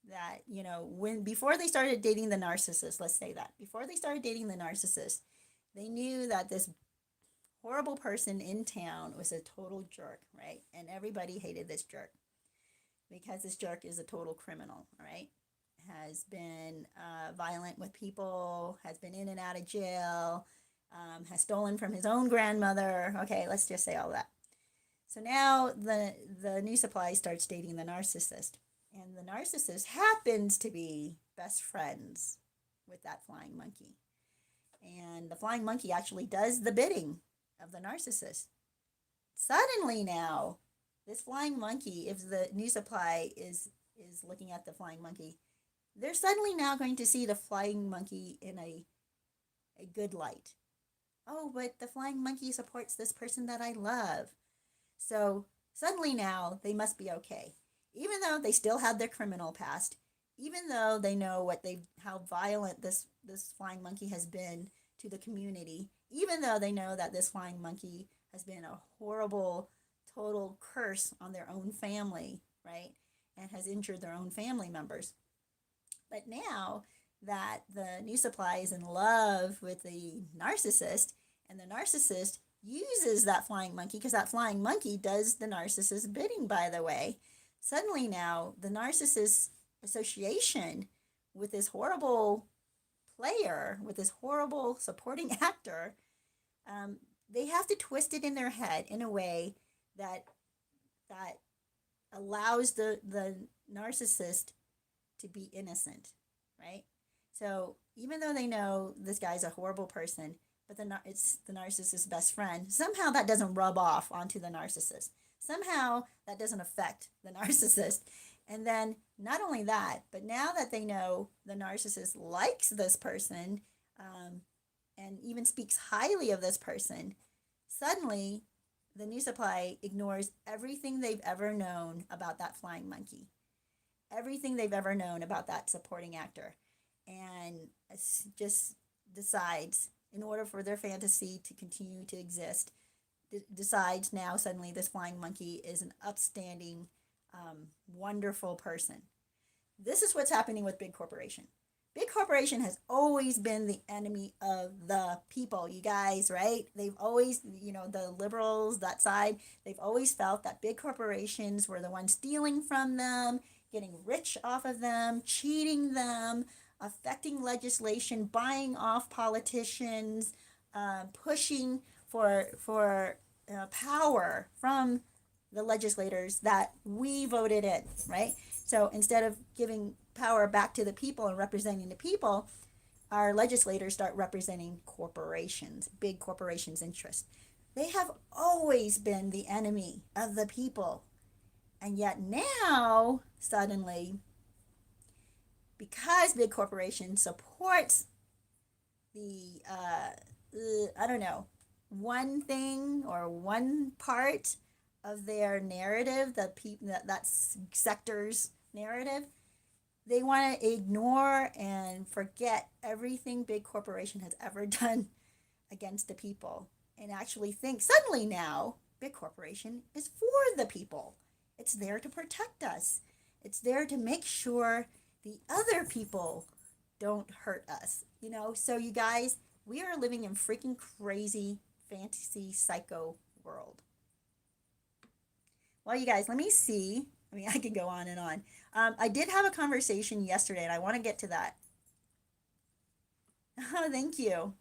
A: that, when before they started dating the narcissist, let's say that before they started dating the narcissist, they knew that this horrible person in town was a total jerk, right? And everybody hated this jerk because this jerk is a total criminal, right? Has been violent with people, has been in and out of jail, has stolen from his own grandmother. Okay, let's just say all that. So now the new supply starts dating the narcissist. And the narcissist happens to be best friends with that flying monkey. And the flying monkey actually does the bidding of the narcissist. Suddenly now, this flying monkey, if the new supply is looking at the flying monkey, they're suddenly now going to see the flying monkey in a good light. Oh, but the flying monkey supports this person that I love. So suddenly now they must be okay. Even though they still have their criminal past, even though they know how violent this flying monkey has been to the community, even though they know that this flying monkey has been a horrible, total curse on their own family, right? And has injured their own family members. But now that the new supply is in love with the narcissist, and the narcissist uses that flying monkey, because that flying monkey does the narcissist bidding, by the way, suddenly now the narcissist association with this horrible player, with this horrible supporting actor, they have to twist it in their head in a way that allows the narcissist to be innocent, right? So even though they know this guy's a horrible person, but it's the narcissist's best friend, somehow that doesn't rub off onto the narcissist. Somehow that doesn't affect the narcissist. And then not only that, but now that they know the narcissist likes this person, and even speaks highly of this person, suddenly the new supply ignores everything they've ever known about that flying monkey, everything they've ever known about that supporting actor, and just decides, in order for their fantasy to continue to exist, decides now suddenly this flying monkey is an upstanding, wonderful person. This is what's happening with big corporation. Big corporation has always been the enemy of the people, you guys, right? They've always, the liberals, that side, they've always felt that big corporations were the ones stealing from them, getting rich off of them, cheating them, affecting legislation, buying off politicians, pushing for power from the legislators that we voted in, right? So instead of giving power back to the people and representing the people, our legislators start representing corporations, big corporations' interests. They have always been the enemy of the people. And yet now, suddenly, because big corporation supports the, I don't know, one thing or one part of their narrative, that sector's narrative, they want to ignore and forget everything big corporation has ever done against the people, and actually think suddenly now big corporation is for the people. It's there to protect us. It's there to make sure the other people don't hurt us. So you guys, we are living in freaking crazy fantasy psycho world. Well, you guys, let me see. I mean, I could go on and on. I did have a conversation yesterday, and I want to get to that. Oh, thank you.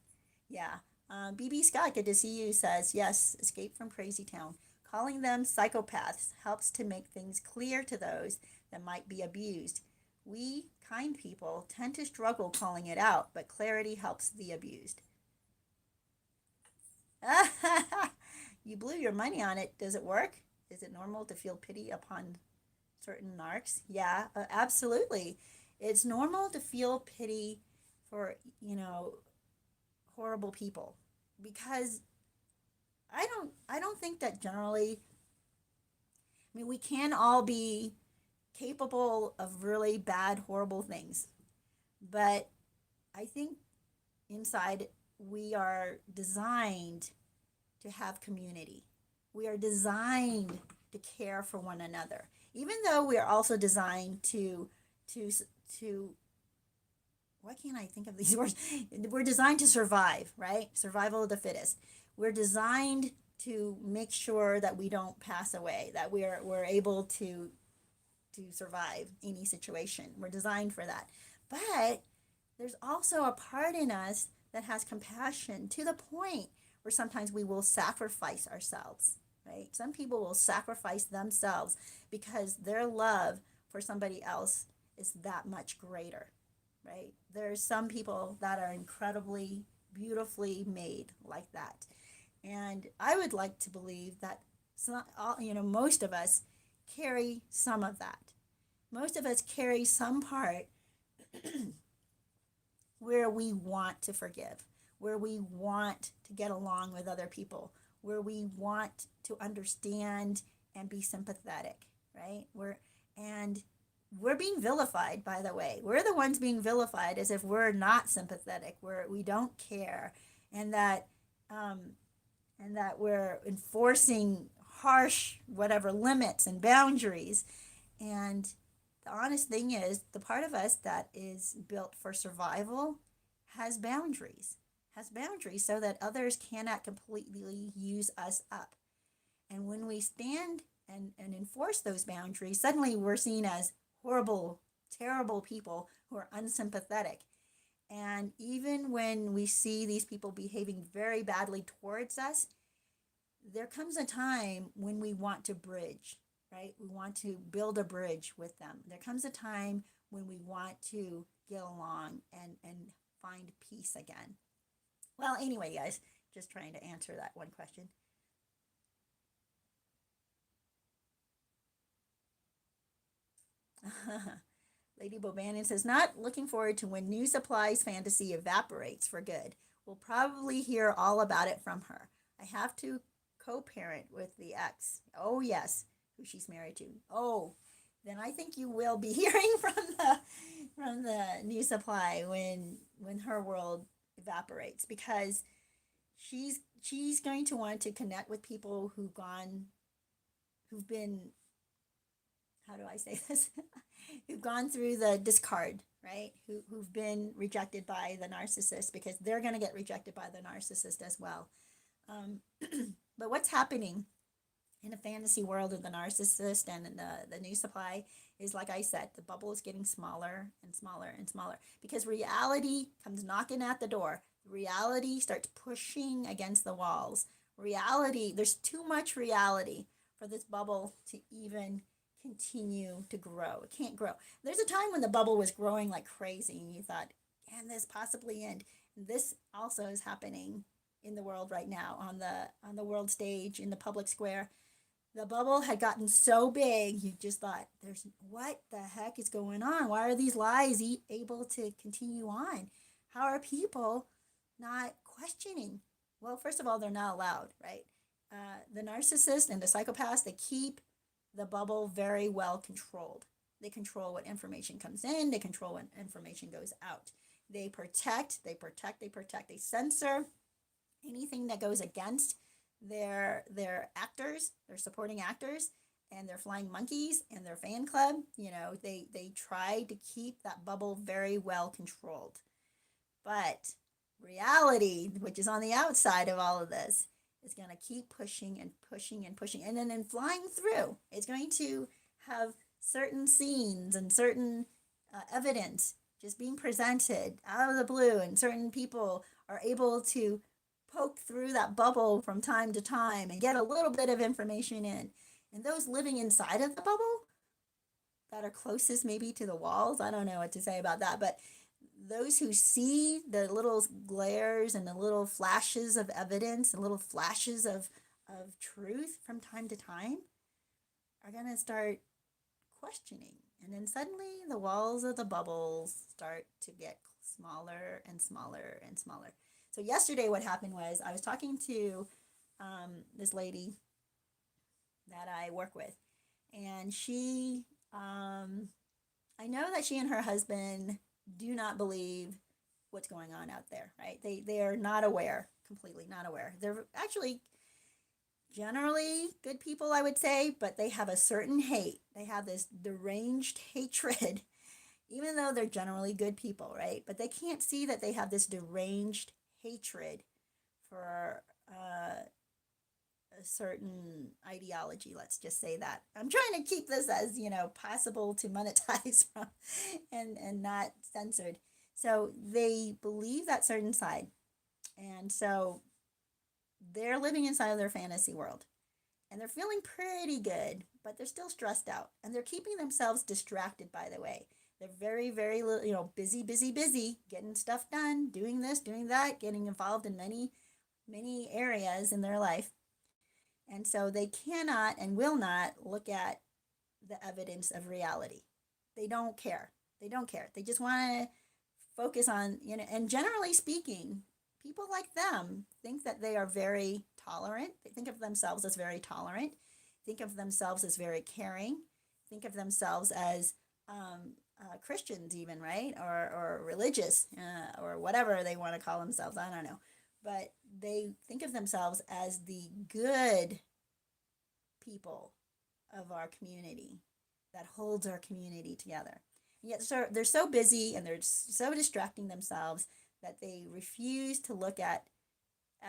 A: Yeah. BB Scott, good to see you, says, yes, escape from Crazytown. Calling them psychopaths helps to make things clear to those that might be abused. We, kind people, tend to struggle calling it out, but clarity helps the abused. You blew your money on it. Does it work? Is it normal to feel pity upon certain narcs? Yeah, absolutely. It's normal to feel pity for, horrible people, because I don't think that generally, I mean, we can all be capable of really bad, horrible things, but I think inside we are designed to have community. We are designed to care for one another, even though we are also designed to to why can't I think of these words? We're designed to survive, right? Survival of the fittest. We're designed to make sure that we don't pass away, that we're able to survive any situation. We're designed for that. But there's also a part in us that has compassion, to the point where sometimes we will sacrifice ourselves, right? Some people will sacrifice themselves because their love for somebody else is that much greater, right? There's some people that are incredibly beautifully made like that. And I would like to believe that most of us carry some of that. Most of us carry some part where we want to forgive, where we want to get along with other people, where we want to understand and be sympathetic, right? We're being vilified, by the way. We're the ones being vilified as if we're not sympathetic, we don't care, and that we're enforcing harsh whatever limits and boundaries. And the honest thing is, the part of us that is built for survival has boundaries so that others cannot completely use us up. And when we stand and enforce those boundaries, suddenly we're seen as horrible, terrible people who are unsympathetic. And even when we see these people behaving very badly towards us, there comes a time when we want to bridge, right? We want to build a bridge with them. There comes a time when we want to get along and find peace again. Well, anyway, guys, just trying to answer that one question. Lady Bobanon says, not looking forward to when new supplies fantasy evaporates for good. We'll probably hear all about it from her. I have to co-parent with the ex. Oh, yes, who she's married to. Oh, then I think you will be hearing from the new supply when her world evaporates, because she's going to want to connect with people who've been, how do I say this? Who've gone through the discard, right? Who've been rejected by the narcissist, because they're going to get rejected by the narcissist as well. But what's happening in the fantasy world of the narcissist and in the new supply is, like I said, the bubble is getting smaller and smaller and smaller, because reality comes knocking at the door. Reality starts pushing against the walls. There's too much reality for this bubble to even continue to grow. It can't grow. There's a time when the bubble was growing like crazy and you thought, can this possibly end? And this also is happening in the world right now, on the world stage, in the public square. The bubble had gotten so big, you just thought, what the heck is going on? Why are these lies able to continue on? How are people not questioning? Well, first of all, they're not allowed, right? The narcissist and the psychopaths, they keep the bubble very well controlled. They control what information comes in. They control what information goes out. They protect. They censor anything that goes against They're actors, they're supporting actors, and they're flying monkeys and their fan club. They try to keep that bubble very well controlled. But reality, which is on the outside of all of this, is going to keep pushing and pushing and pushing. And then in flying through, it's going to have certain scenes and certain evidence just being presented out of the blue, and certain people are able to poke through that bubble from time to time and get a little bit of information in. And those living inside of the bubble that are closest maybe to the walls, I don't know what to say about that, but those who see the little glares and the little flashes of evidence and little flashes of truth from time to time are going to start questioning. And then suddenly the walls of the bubbles start to get smaller and smaller and smaller. So yesterday what happened was I was talking to this lady that I work with, and I know that she and her husband do not believe what's going on out there, right? They are not aware, completely not aware. They're actually generally good people, I would say, but they have a certain hate. They have this deranged hatred, even though they're generally good people, right? But they can't see that they have this deranged hatred for a certain ideology. Let's just say that. I'm trying to keep this as, possible to monetize from and not censored. So they believe that certain side. And so they're living inside of their fantasy world. And they're feeling pretty good, but they're still stressed out. And they're keeping themselves distracted, by the way. They're very, very, busy, busy, busy, getting stuff done, doing this, doing that, getting involved in many, many areas in their life. And so they cannot and will not look at the evidence of reality. They don't care. They don't care. They just want to focus on, and generally speaking, people like them think that they are very tolerant. They think of themselves as very tolerant, think of themselves as very caring, think of themselves as Christians, even, right? Or religious, or whatever they want to call themselves. I don't know. But they think of themselves as the good people of our community that holds our community together. And yet they're so busy and they're so distracting themselves that they refuse to look at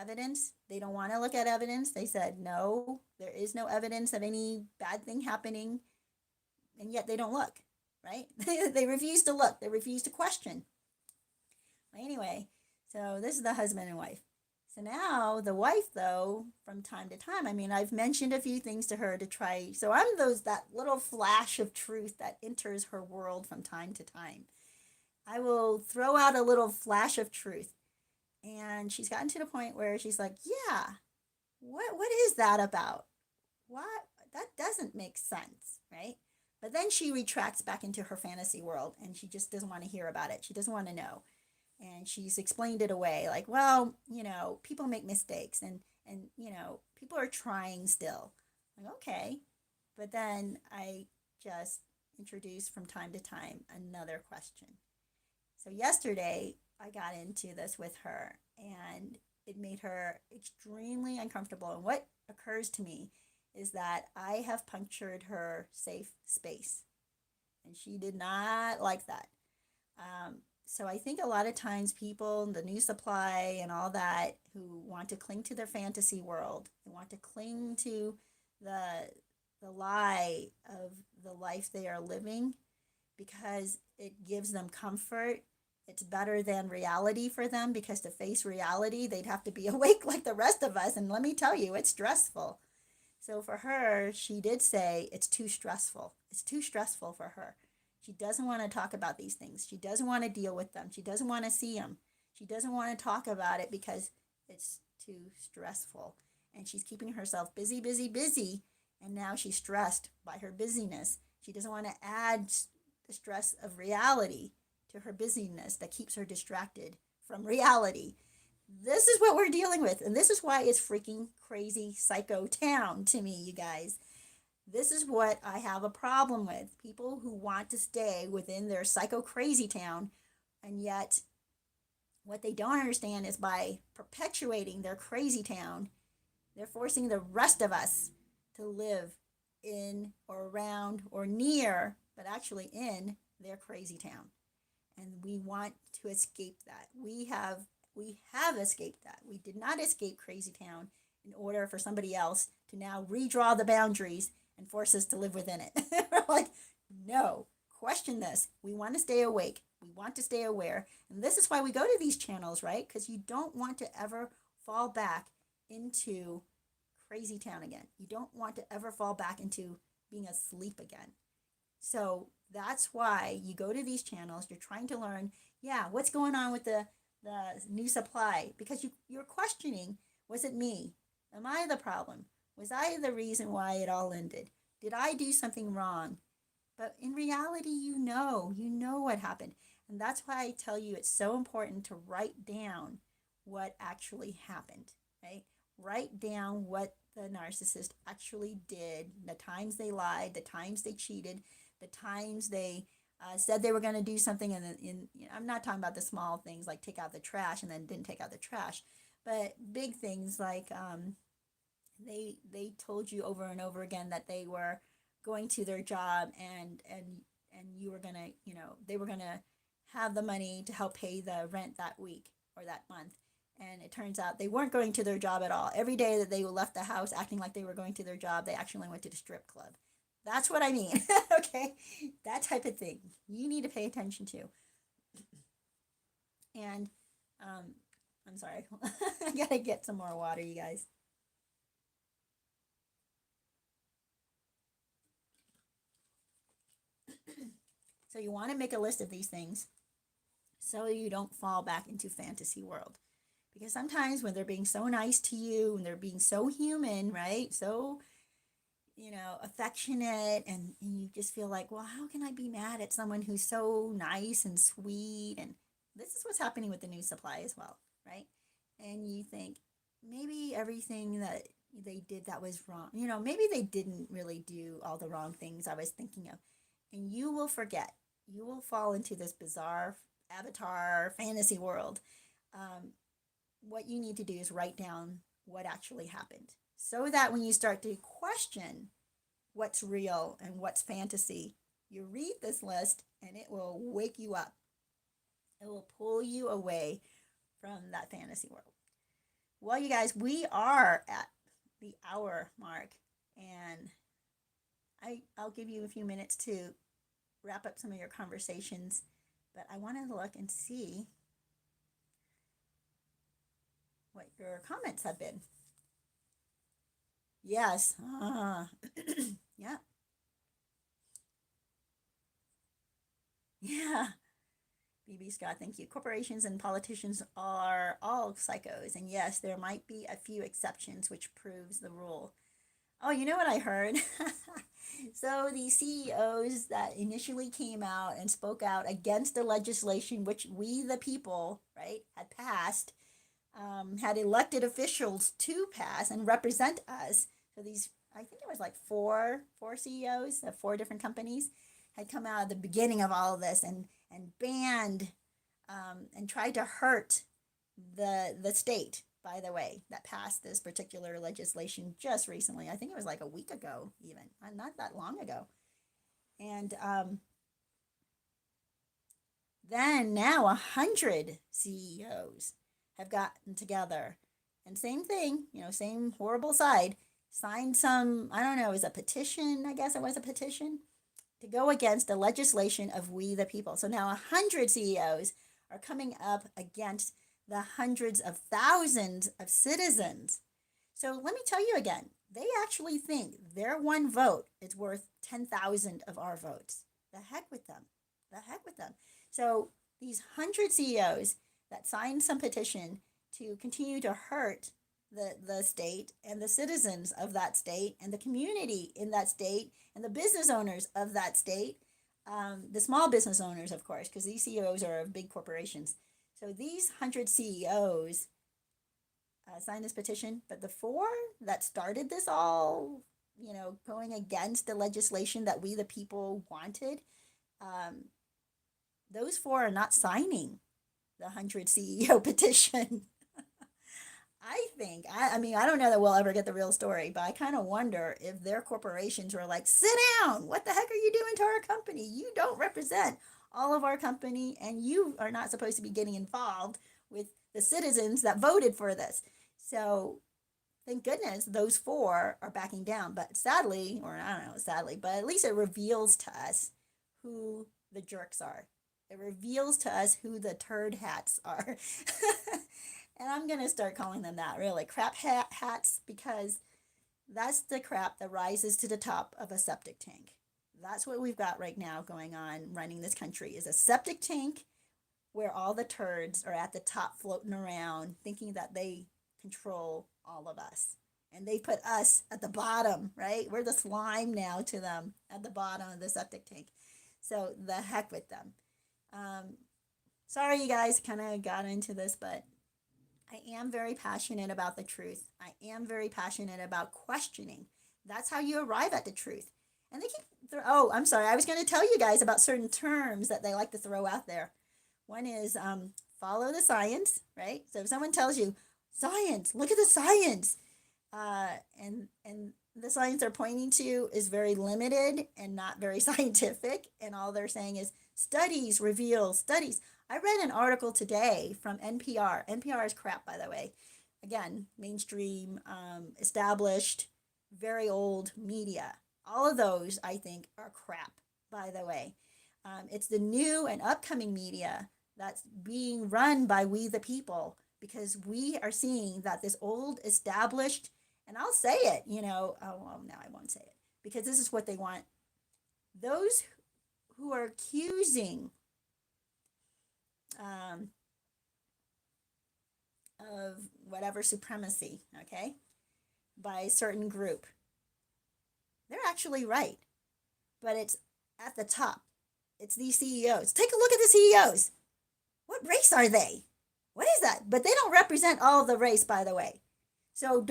A: evidence. They don't want to look at evidence. They said, no, there is no evidence of any bad thing happening. And yet they don't look, right? They refuse to look. They refuse to question. Anyway, so this is the husband and wife. So now the wife, though, from time to time, I've mentioned a few things to her to try. So I'm that little flash of truth that enters her world from time to time. I will throw out a little flash of truth. And she's gotten to the point where she's like, yeah, what is that about? What? That doesn't make sense, right? But then she retracts back into her fantasy world and she just doesn't want to hear about it. She doesn't want to know. And she's explained it away like, well, people make mistakes and people are trying still. Like, okay. But then I just introduce from time to time another question. So yesterday I got into this with her and it made her extremely uncomfortable. And what occurs to me is that I have punctured her safe space. And she did not like that. So I think a lot of times people, the new supply and all that, who want to cling to their fantasy world, they want to cling to the lie of the life they are living because it gives them comfort. It's better than reality for them, because to face reality, they'd have to be awake like the rest of us. And let me tell you, it's stressful. So for her, she did say it's too stressful. It's too stressful for her. She doesn't want to talk about these things. She doesn't want to deal with them. She doesn't want to see them. She doesn't want to talk about it because it's too stressful. And she's keeping herself busy, busy, busy. And now she's stressed by her busyness. She doesn't want to add the stress of reality to her busyness that keeps her distracted from reality. This is what we're dealing with. And this is why it's freaking crazy psycho town to me, you guys. This is what I have a problem with. People who want to stay within their psycho crazy town, and yet what they don't understand is by perpetuating their crazy town, They're forcing the rest of us to live in or around or near, but actually in their crazy town. And we want to escape that. We have escaped that. We did not escape Crazy Town in order for somebody else to now redraw the boundaries and force us to live within it. We're like, no, question this. We want to stay awake. We want to stay aware. And this is why we go to these channels, right? Because you don't want to ever fall back into Crazy Town again. You don't want to ever fall back into being asleep again. So that's why you go to these channels. You're trying to learn, yeah, what's going on with the new supply, because you're questioning, was it me? Am I the problem? Was I the reason why it all ended? Did I do something wrong? But in reality, you know what happened. And that's why I tell you it's so important to write down what actually happened, right? Write down what the narcissist actually did, the times they lied, the times they cheated, the times they said they were going to do something, and I'm not talking about the small things like take out the trash and then didn't take out the trash, but big things like they told you over and over again that they were going to their job, and you were gonna, they were gonna have the money to help pay the rent that week or that month. And it turns out they weren't going to their job at all. Every day that they left the house acting like they were going to their job, they actually went to the strip club. That's what I mean. Okay, that type of thing you need to pay attention to. And um, I'm sorry, I gotta get some more water, you guys. So you want to make a list of these things so you don't fall back into fantasy world. Because sometimes when they're being so nice to you and they're being so human, right? So, affectionate, and you just feel like, well, how can I be mad at someone who's so nice and sweet? And this is what's happening with the new supply as well, right? And you think maybe everything that they did that was wrong, maybe they didn't really do all the wrong things I was thinking of. And you will forget. You will fall into this bizarre avatar fantasy world. Um, what you need to do is write down what actually happened so that when you start to question what's real and what's fantasy, you read this list and it will wake you up. It will pull you away from that fantasy world. Well, you guys, we are at the hour mark, and I'll give you a few minutes to wrap up some of your conversations, but I want to look and see what your comments have been. Yes. Yeah. Yeah. BB Scott, thank you. Corporations and politicians are all psychos, and yes, there might be a few exceptions, which proves the rule. Oh, you know what I heard? So the CEOs that initially came out and spoke out against the legislation which we, the people, right, had passed, had elected officials to pass and represent us. So these, I think it was like four CEOs of four different companies had come out at the beginning of all of this and banned and tried to hurt the state. By the way, that passed this particular legislation just recently. I think it was like a week ago, even not that long ago. And then now 100 CEOs have gotten together, and same thing, same horrible side, signed some, I don't know, is a petition, I guess it was a petition, to go against the legislation of we the people. So now 100 CEOs are coming up against the hundreds of thousands of citizens. So let me tell you again, they actually think their one vote is worth 10,000 of our votes. The heck with them. The heck with them. So these 100 CEOs that signed some petition to continue to hurt the state and the citizens of that state and the community in that state and the business owners of that state, the small business owners, of course, because these CEOs are of big corporations. So these 100 CEOs signed this petition, but the four that started this all, going against the legislation that we the people wanted, um, those four are not signing the 100 CEO petition. I mean, I don't know that we'll ever get the real story, but I kind of wonder if their corporations were like, sit down. What the heck are you doing to our company? You don't represent all of our company, and you are not supposed to be getting involved with the citizens that voted for this. So thank goodness those four are backing down. But sadly, or I don't know, sadly, but at least it reveals to us who the jerks are. It reveals to us who the turd hats are. And I'm going to start calling them that, really, crap hats, because that's the crap that rises to the top of a septic tank. That's what we've got right now going on running this country is a septic tank where all the turds are at the top floating around thinking that they control all of us. And they put us at the bottom, right? We're the slime now to them at the bottom of the septic tank. So the heck with them. Um, Sorry, you guys kind of got into this, but I am very passionate about the truth. I am very passionate about questioning. That's how you arrive at the truth. And they keep, oh, I'm sorry. I was going to tell you guys about certain terms that they like to throw out there. One is follow the science, right? So if someone tells you, science, look at the science, and the science they're pointing to is very limited and not very scientific, and all they're saying is studies reveal studies. I read an article today from NPR. NPR is crap, by the way. Again, mainstream, established, very old media. All of those, I think, are crap, by the way. It's the new and upcoming media that's being run by we the people, because we are seeing that this old established, and I'll say it, oh, well, no, I won't say it, because this is what they want. Those who are accusing um, of whatever supremacy, okay, by a certain group, they're actually right. But it's at the top. It's these CEOs. Take a look at the CEOs. What race are they? What is that? But they don't represent all of the race, by the way. So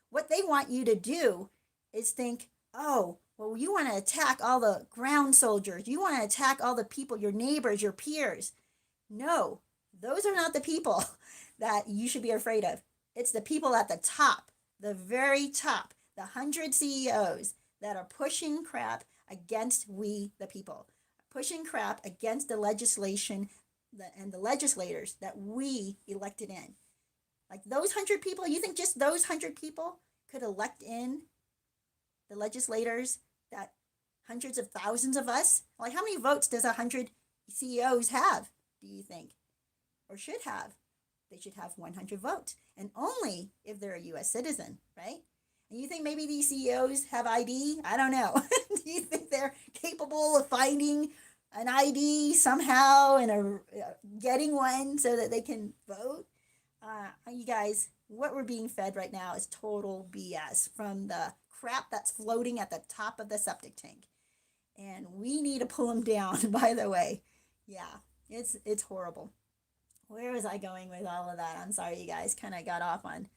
A: what they want you to do is think, oh, well, you want to attack all the ground soldiers. You want to attack all the people, your neighbors, your peers. No, those are not the people that you should be afraid of. It's the people at the top, the very top, the 100 CEOs that are pushing crap against we, the people, pushing crap against the legislation and the legislators that we elected in. Like those 100 people, you think just those 100 people could elect in the legislators that hundreds of thousands of us? Like, how many votes does 100 CEOs have, do you think? Or should have? They should have 100 votes. And only if they're a U.S. citizen, right? And you think maybe these CEOs have ID? I don't know. Do you think they're capable of finding an ID somehow and getting one so that they can vote? You guys, what we're being fed right now is total BS from the crap that's floating at the top of the septic tank. And we need to pull them down, by the way. Yeah, it's horrible. Where was I going with all of that? I'm sorry, you guys kind of got off on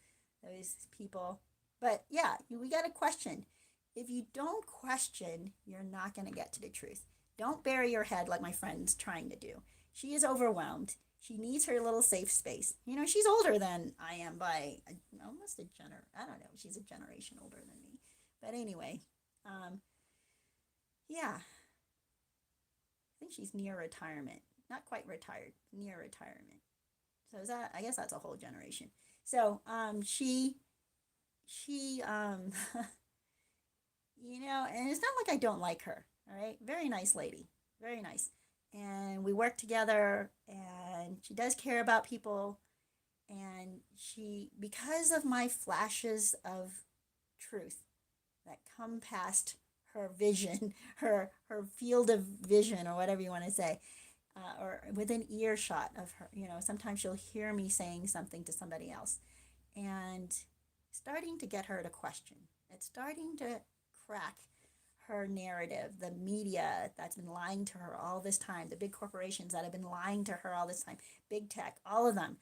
A: those people. But yeah, we got to question. If you don't question, you're not going to get to the truth. Don't bury your head like my friend's trying to do. She is overwhelmed. She needs her little safe space. She's older than I am by almost I don't know. She's a generation older than me. But anyway, yeah, I think she's near retirement. Not quite retired, near retirement. So I guess that's a whole generation. So she and it's not like I don't like her. All right, very nice lady, very nice, and we work together, and she does care about people, and because of my flashes of truth that come past her vision, her field of vision, or whatever you want to say, or within earshot of her. Sometimes she'll hear me saying something to somebody else, and starting to get her to question. It's starting to crack her narrative, the media that's been lying to her all this time, the big corporations that have been lying to her all this time, big tech, all of them.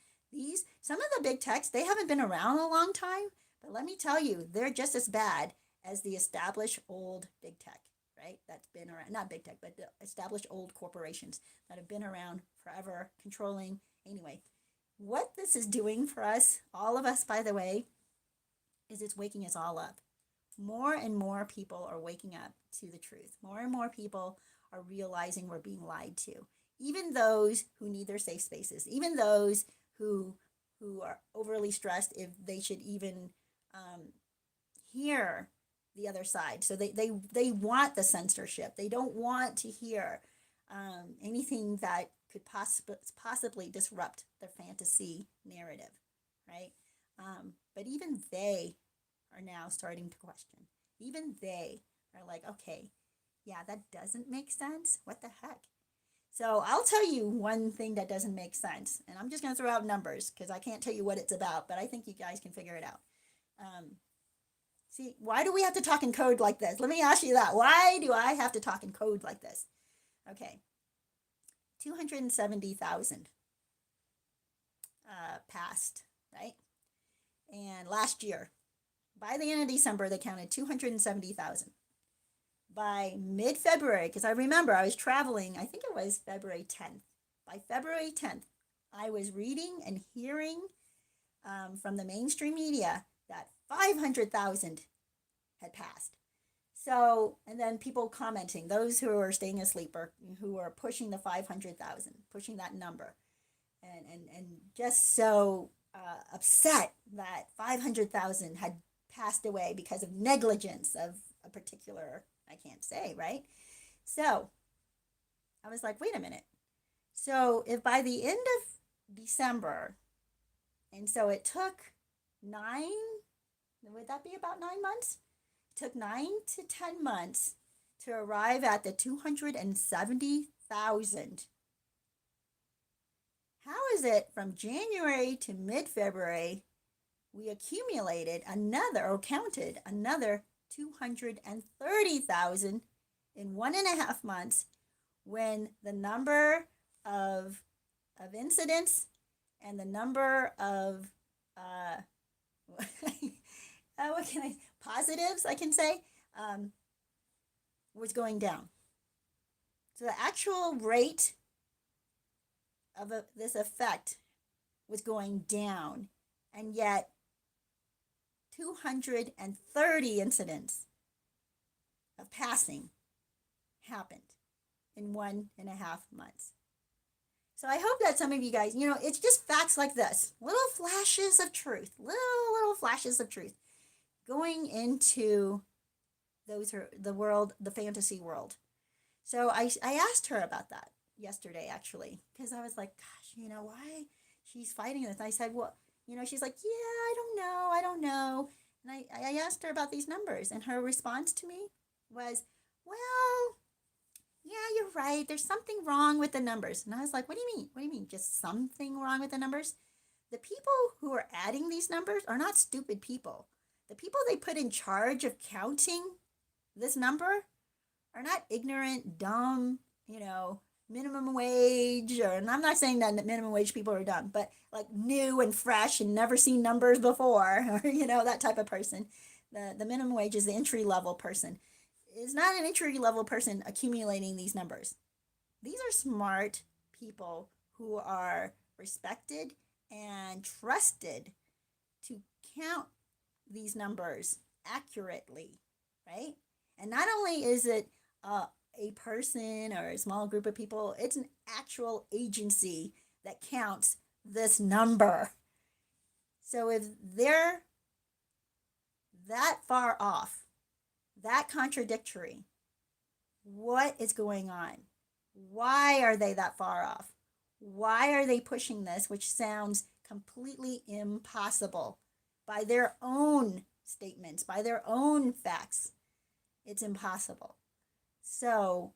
A: Some of the big techs, they haven't been around a long time, but let me tell you, they're just as bad as the established old big tech, right? That's been around, not big tech, but the established old corporations that have been around forever, controlling. Anyway, what this is doing for us, all of us, by the way, is it's waking us all up. More and more people are waking up to the truth. More and more people are realizing we're being lied to. Even those who need their safe spaces, even those who are overly stressed if they should even hear the other side. So they want the censorship. They don't want to hear anything that could possibly disrupt their fantasy narrative, right? But even they are now starting to question. Even they are like, okay, yeah, that doesn't make sense. What the heck? So I'll tell you one thing that doesn't make sense, and I'm just going to throw out numbers because I can't tell you what it's about, but I think you guys can figure it out. Um, See, why do we have to talk in code like this? Let me ask you that. Why do I have to talk in code like this? Okay, 270,000 passed, right? And last year, by the end of December, they counted 270,000. By mid-February, because I remember I was traveling, I think it was February 10th. By February 10th, I was reading and hearing from the mainstream media that 500,000 had passed. So, and then people commenting, those who are staying asleep or who are pushing the 500,000, pushing that number, and just so upset that 500,000 had passed away because of negligence of a particular, I can't say, right? So I was like, wait a minute. So if by the end of December, and so it took 9, would that be about 9 months? It took 9 to 10 months to arrive at the 270,000. How is it from January to mid-February we accumulated another or counted another 230,000 in 1.5 months when the number of incidents and the number of what can I positives I can say was going down. So the actual rate of this effect was going down, and yet 230 incidents of passing happened in 1.5 months. So I hope that some of you guys, it's just facts like this, little flashes of truth, little flashes of truth going into the world, the fantasy world. So I asked her about that yesterday, actually, because I was like, gosh, why she's fighting this. I said, well, she's like, yeah, I don't know. And I asked her about these numbers, and her response to me was, well, yeah, you're right. There's something wrong with the numbers. And I was like, what do you mean? What do you mean? Just something wrong with the numbers? The people who are adding these numbers are not stupid people. The people they put in charge of counting this number are not ignorant, dumb, minimum wage, and I'm not saying that minimum wage people are dumb, but like new and fresh and never seen numbers before, or that type of person. The minimum wage is the entry level person. It's not an entry level person accumulating these numbers. These are smart people who are respected and trusted to count these numbers accurately, right? And not only is it a person or a small group of people, it's an actual agency that counts this number. So if they're that far off, that contradictory, what is going on? Why are they that far off? Why are they pushing this, which sounds completely impossible by their own statements, by their own facts? It's impossible. So,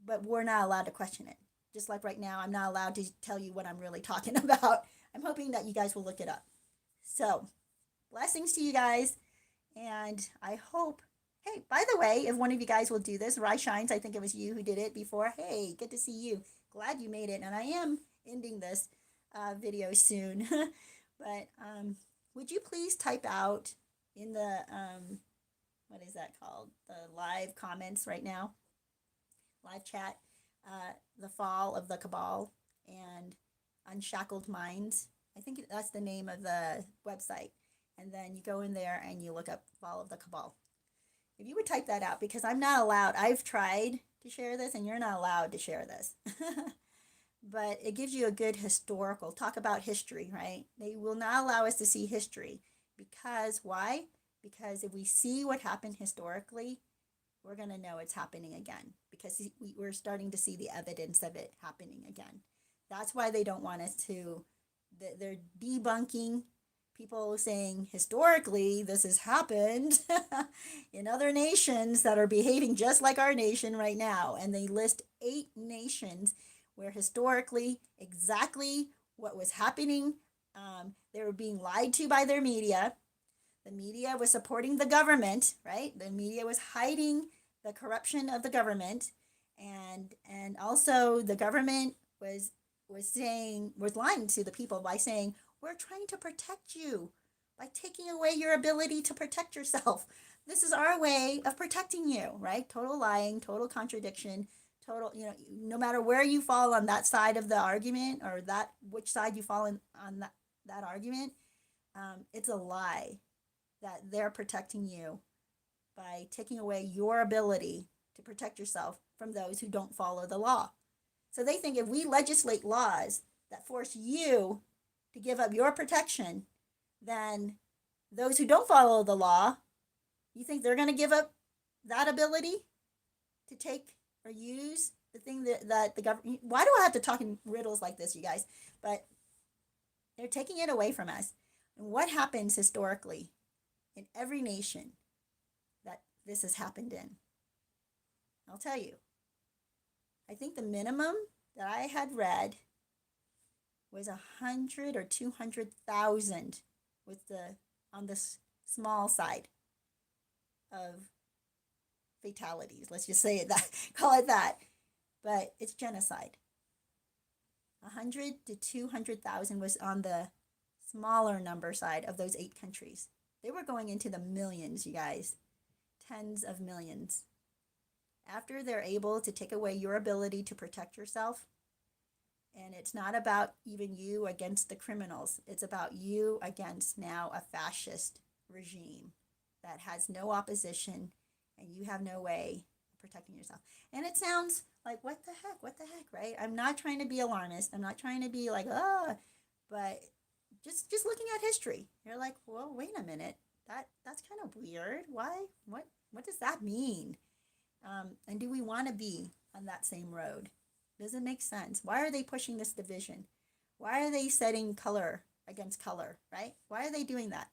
A: but we're not allowed to question it. Just like right now, I'm not allowed to tell you what I'm really talking about. I'm hoping that you guys will look it up. So, blessings to you guys. And I hope, hey, by the way, if one of you guys will do this, Rai Shines, I think it was you who did it before. Hey, good to see you. Glad you made it. And I am ending this video soon. But would you please type out in the, what is that called? The live comments right now, live chat, the fall of the cabal and unshackled minds I think that's the name of the website. And then you go in there and you look up Fall of the Cabal. If you would type that out, because I'm not allowed, I've tried to share this and you're not allowed to share this. But it gives you a good historical talk about history, right? They will not allow us to see history because why? Because if we see what happened historically, we're going to know it's happening again because we're starting to see the evidence of it happening again. That's why they don't want us to, they're debunking people saying historically this has happened in other nations that are behaving just like our nation right now. And they list 8 nations where historically exactly what was happening, they were being lied to by their media. The media was supporting the government, right? The media was hiding the corruption of the government, and also the government was lying to the people by saying we're trying to protect you by taking away your ability to protect yourself. This is our way of protecting you, right? Total lying, total contradiction, total, no matter where you fall on that side of the argument or that which side you fall on that argument, it's a lie that they're protecting you by taking away your ability to protect yourself from those who don't follow the law. So they think if we legislate laws that force you to give up your protection, then those who don't follow the law, you think they're going to give up that ability to take or use the thing that the government. Why do I have to talk in riddles like this, you guys? But they're taking it away from us. And what happens historically in every nation that this has happened in? I'll tell you. I think the minimum that I had read was 100 or 200,000 with the on the small side of fatalities. Let's just say it that, call it that. But it's genocide. 100 to 200,000 was on the smaller number side of those 8 countries. They were going into the millions, you guys. Tens of millions. After they're able to take away your ability to protect yourself, and it's not about even you against the criminals. It's about you against now a fascist regime that has no opposition and you have no way of protecting yourself. And it sounds like, what the heck, right? I'm not trying to be alarmist. I'm not trying to be like, but just looking at history, you're like, well, wait a minute. That's kind of weird. Why? What does that mean? And do we want to be on that same road? Does it make sense? Why are they pushing this division? Why are they setting color against color, right? Why are they doing that?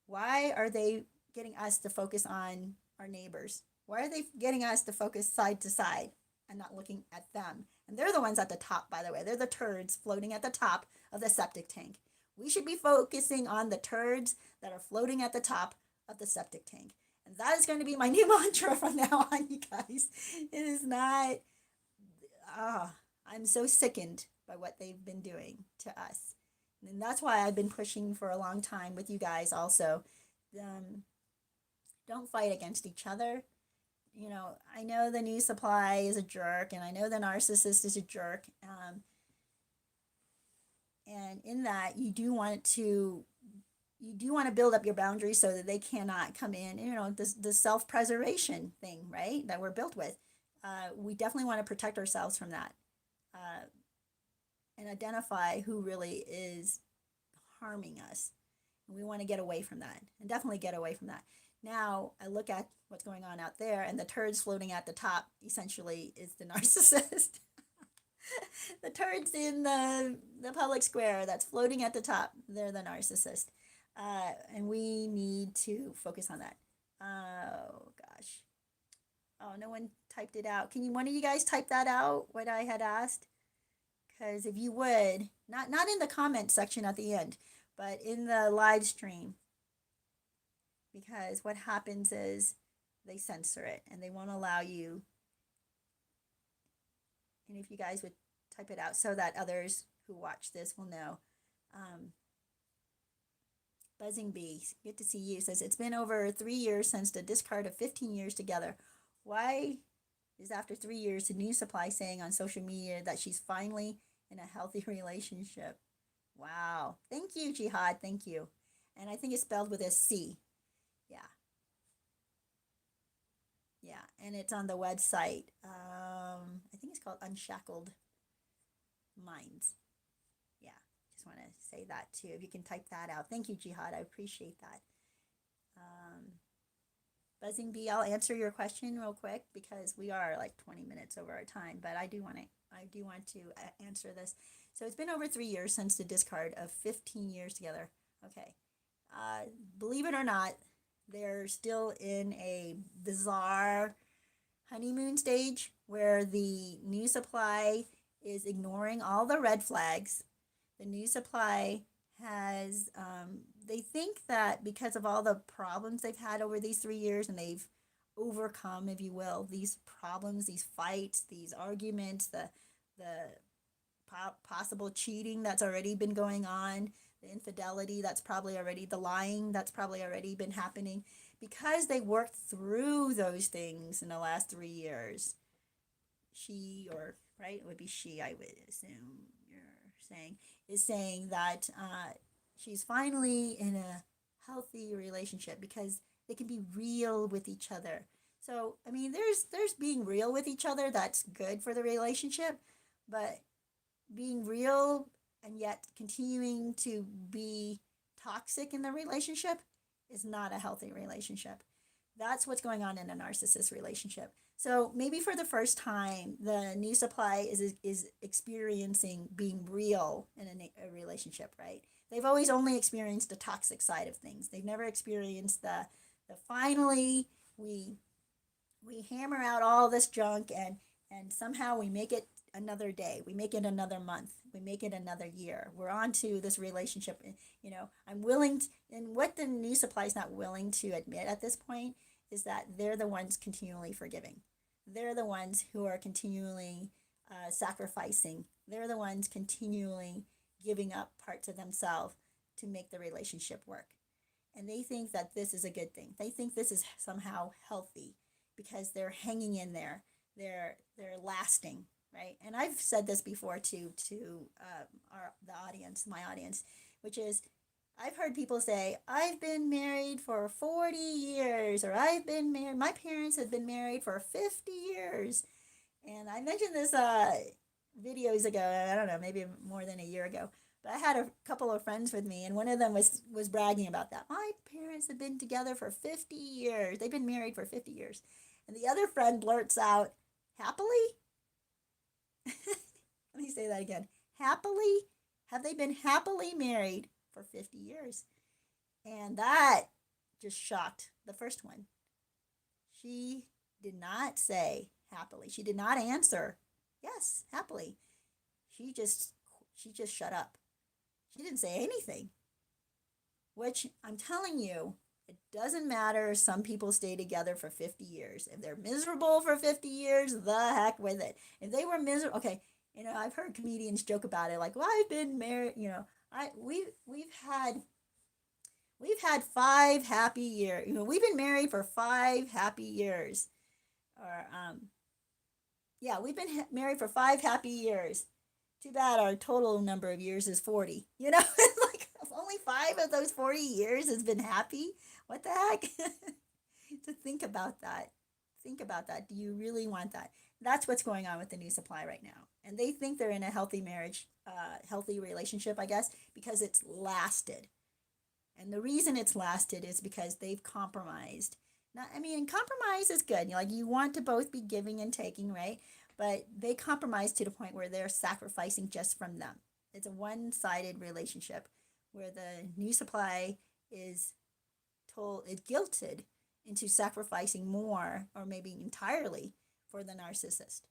A: Why are they getting us to focus on our neighbors? Why are they getting us to focus side to side and not looking at them? And they're the ones at the top, by the way. They're the turds floating at the top of the septic tank. We should be focusing on the turds that are floating at the top of the septic tank. And that is going to be my new mantra from now on, you guys. It is not, I'm so sickened by what they've been doing to us. And that's why I've been pushing for a long time with you guys also. Don't fight against each other. I know the news supply is a jerk, and I know the narcissist is a jerk. And in that, you do want to build up your boundaries so that they cannot come in. The self-preservation thing, right, that we're built with. We definitely want to protect ourselves from that, and identify who really is harming us. And we want to get away from that, and definitely get away from that. Now, I look at what's going on out there, and the turds floating at the top essentially is the narcissist. The turds in the public square that's floating at the top, they're the narcissist. And we need to focus on that. Oh, gosh. Oh, no one typed it out. Can one of you guys type that out, what I had asked? Because if you would, not in the comment section at the end, but in the live stream. Because what happens is they censor it and they won't allow you. And if you guys would type it out so that others who watch this will know. Buzzing Bee, good to see you, says, it's been over 3 years since the discard of 15 years together. Why is after 3 years the news supply saying on social media that she's finally in a healthy relationship? Wow. Thank you, Jihad. Thank you. And I think it's spelled with a C. Yeah. Yeah. And it's on the website. I think it's called Unshackled Minds. Yeah. Just want to say that too. If you can type that out. Thank you, Jihad. I appreciate that. Um, Buzzing Bee, I'll answer your question real quick because we are like 20 minutes over our time, but I do want to answer this. So it's been over 3 years since the discard of 15 years together. Okay. Believe it or not, they're still in a bizarre honeymoon stage where the new supply is ignoring all the red flags. The new supply has, they think that because of all the problems they've had over these 3 years and they've overcome, if you will, these problems, these fights, these arguments, the possible cheating that's already been going on, the infidelity that's probably already, the lying that's probably already been happening, because they worked through those things in the last 3 years. She, or right, it would be she, I would assume you're saying, is saying that she's finally in a healthy relationship because they can be real with each other. So I mean, there's being real with each other that's good for the relationship, but being real and yet continuing to be toxic in the relationship is not a healthy relationship. That's what's going on in a narcissist relationship. So maybe for the first time, the new supply is experiencing being real in a relationship, right? They've always only experienced the toxic side of things. They've never experienced the finally we hammer out all this junk and somehow we make it another day, we make it another month, we make it another year, we're on to this relationship. I'm willing to, and what the new supply is not willing to admit at this point is that they're the ones continually forgiving, they're the ones who are continually sacrificing, they're the ones continually giving up parts of themselves to make the relationship work. And they think that this is a good thing. They think this is somehow healthy because they're hanging in there. They're lasting, right? And I've said this before to the audience, my audience, which is I've heard people say I've been married for 40 years, or I've been married. My parents have been married for 50 years, and I mentioned this videos ago. I don't know, maybe more than a year ago. But I had a couple of friends with me, and one of them was bragging about that. My parents have been together for 50 years. They've been married for 50 years. And the other friend blurts out, happily? Let me say that again. Happily? Have they been happily married for 50 years? And that just shocked the first one. She did not say happily. She did not answer, yes, happily. She just shut up. She didn't say anything. Which I'm telling you, it doesn't matter. Some people stay together for 50 years. If they're miserable for 50 years, the heck with it. If they were miserable, okay, I've heard comedians joke about it, like, well, I've been married, we've had 5 happy years. We've been married for 5 happy years. Or yeah, we've been married for 5 happy years. Too bad our total number of years is 40. It's like only 5 of those 40 years has been happy. What the heck? To think about that. Think about that. Do you really want that? That's what's going on with the new supply right now. And they think they're in a healthy marriage, healthy relationship, I guess, because it's lasted. And the reason it's lasted is because they've compromised. Not, I mean, compromise is good. You want to both be giving and taking, right? But they compromise to the point where they're sacrificing just from them. It's a one-sided relationship where the new supply is guilted into sacrificing more or maybe entirely for the narcissist.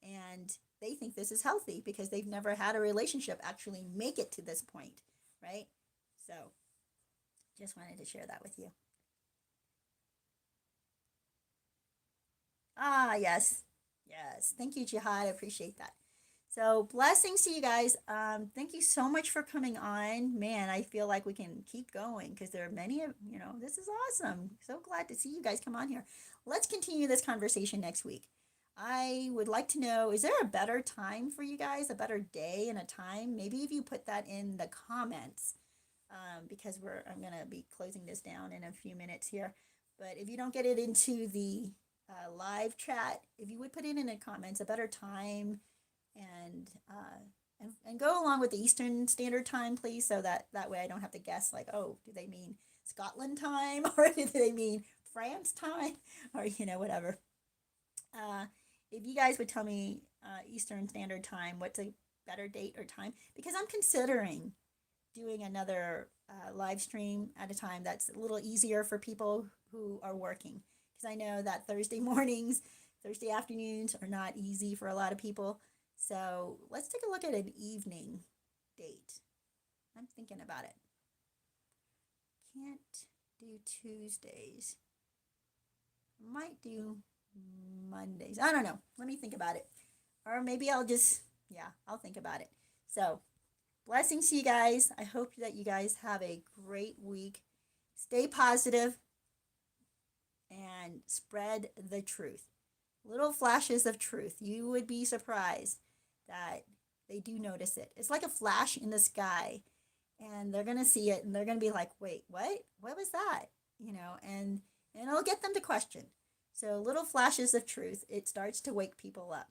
A: And they think this is healthy because they've never had a relationship actually make it to this point, right? So just wanted to share that with you. Ah, yes. Yes. Thank you, Jihad. I appreciate that. So blessings to you guys. Thank you so much for coming on. Man, I feel like we can keep going because there are many of, this is awesome. So glad to see you guys come on here. Let's continue this conversation next week. I would like to know, is there a better time for you guys, a better day and a time? Maybe if you put that in the comments, because I'm gonna be closing this down in a few minutes here. But if you don't get it into the live chat, if you would put it in the comments, a better time, and and go along with the Eastern Standard Time, please, so that way I don't have to guess like, oh, do they mean Scotland time or do they mean France time or whatever. Uh, if you guys would tell me Eastern Standard Time, what's a better date or time? Because I'm considering doing another live stream at a time that's a little easier for people who are working. Because I know that Thursday mornings, Thursday afternoons are not easy for a lot of people. So let's take a look at an evening date. I'm thinking about it. Can't do Tuesdays. Might do Mondays. I don't know. Let me think about it. Or maybe I'll think about it. So, blessings to you guys. I hope that you guys have a great week. Stay positive and spread the truth. Little flashes of truth. You would be surprised that they do notice it. It's like a flash in the sky, and they're going to see it and they're going to be like, wait, what? What was that? And it'll get them to question. So little flashes of truth, it starts to wake people up.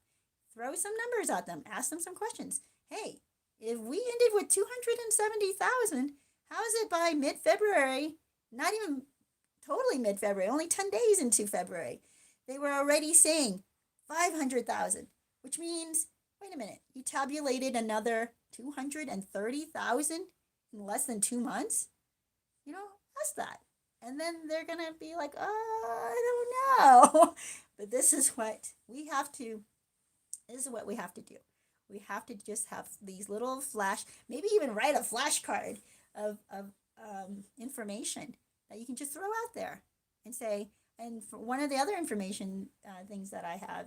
A: Throw some numbers at them. Ask them some questions. Hey, if we ended with 270,000, how is it by mid-February, not even totally mid-February, only 10 days into February, they were already saying 500,000, which means, wait a minute, you tabulated another 230,000 in less than 2 months? Ask that. And then they're going to be like, I don't know. But this is what we have to do. We have to just have these little flash, maybe even write a flashcard of information that you can just throw out there and say, and for one of the other information things that I have,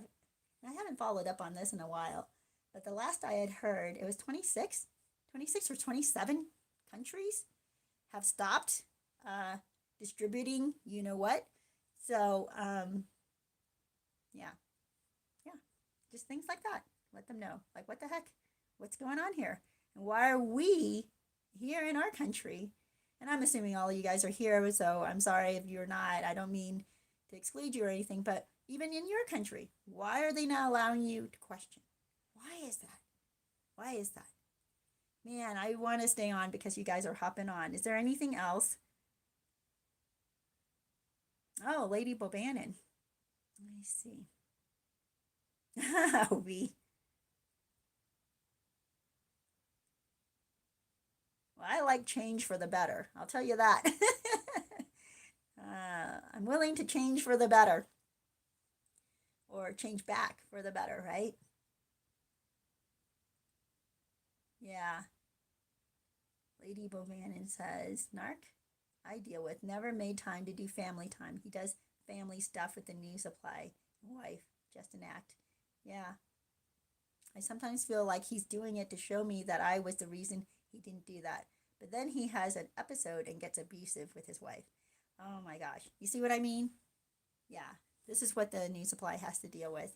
A: and I haven't followed up on this in a while, but the last I had heard, it was 26 or 27 countries have stopped distributing, what. So, yeah, just things like that. Let them know, like, what the heck? What's going on here? And why are we here in our country? And I'm assuming all of you guys are here, so I'm sorry if you're not. I don't mean to exclude you or anything, but even in your country, why are they not allowing you to question? Why is that? Why is that? Man, I want to stay on because you guys are hopping on. Is there anything else? Oh, Lady Bobannon. Let me see. We. Well, I like change for the better. I'll tell you that. I'm willing to change for the better. Or change back for the better, right? Yeah. Lady Bobannon says, Narc, I deal with, never made time to do family time. He does family stuff with the new supply wife. Just an act. Yeah. I sometimes feel like he's doing it to show me that I was the reason he didn't do that. But then he has an episode and gets abusive with his wife. Oh my gosh. You see what I mean? Yeah. This is what the new supply has to deal with.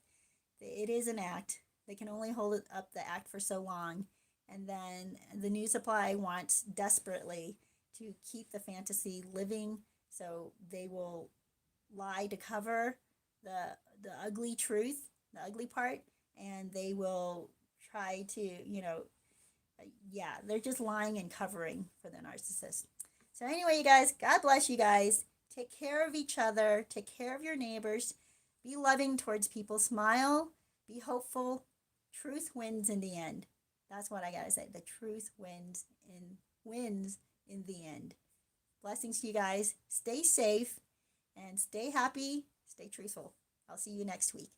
A: It is an act. They can only hold up the act for so long. And then the new supply wants desperately to keep the fantasy living. So they will lie to cover the ugly truth, the ugly part, and they will try to, they're just lying and covering for the narcissist. So anyway, you guys, God bless you guys. Take care of each other. Take care of your neighbors. Be loving towards people. Smile. Be hopeful. Truth wins in the end. That's what I gotta say. The truth wins in the end. Blessings to you guys. Stay safe and stay happy. Stay truthful. I'll see you next week.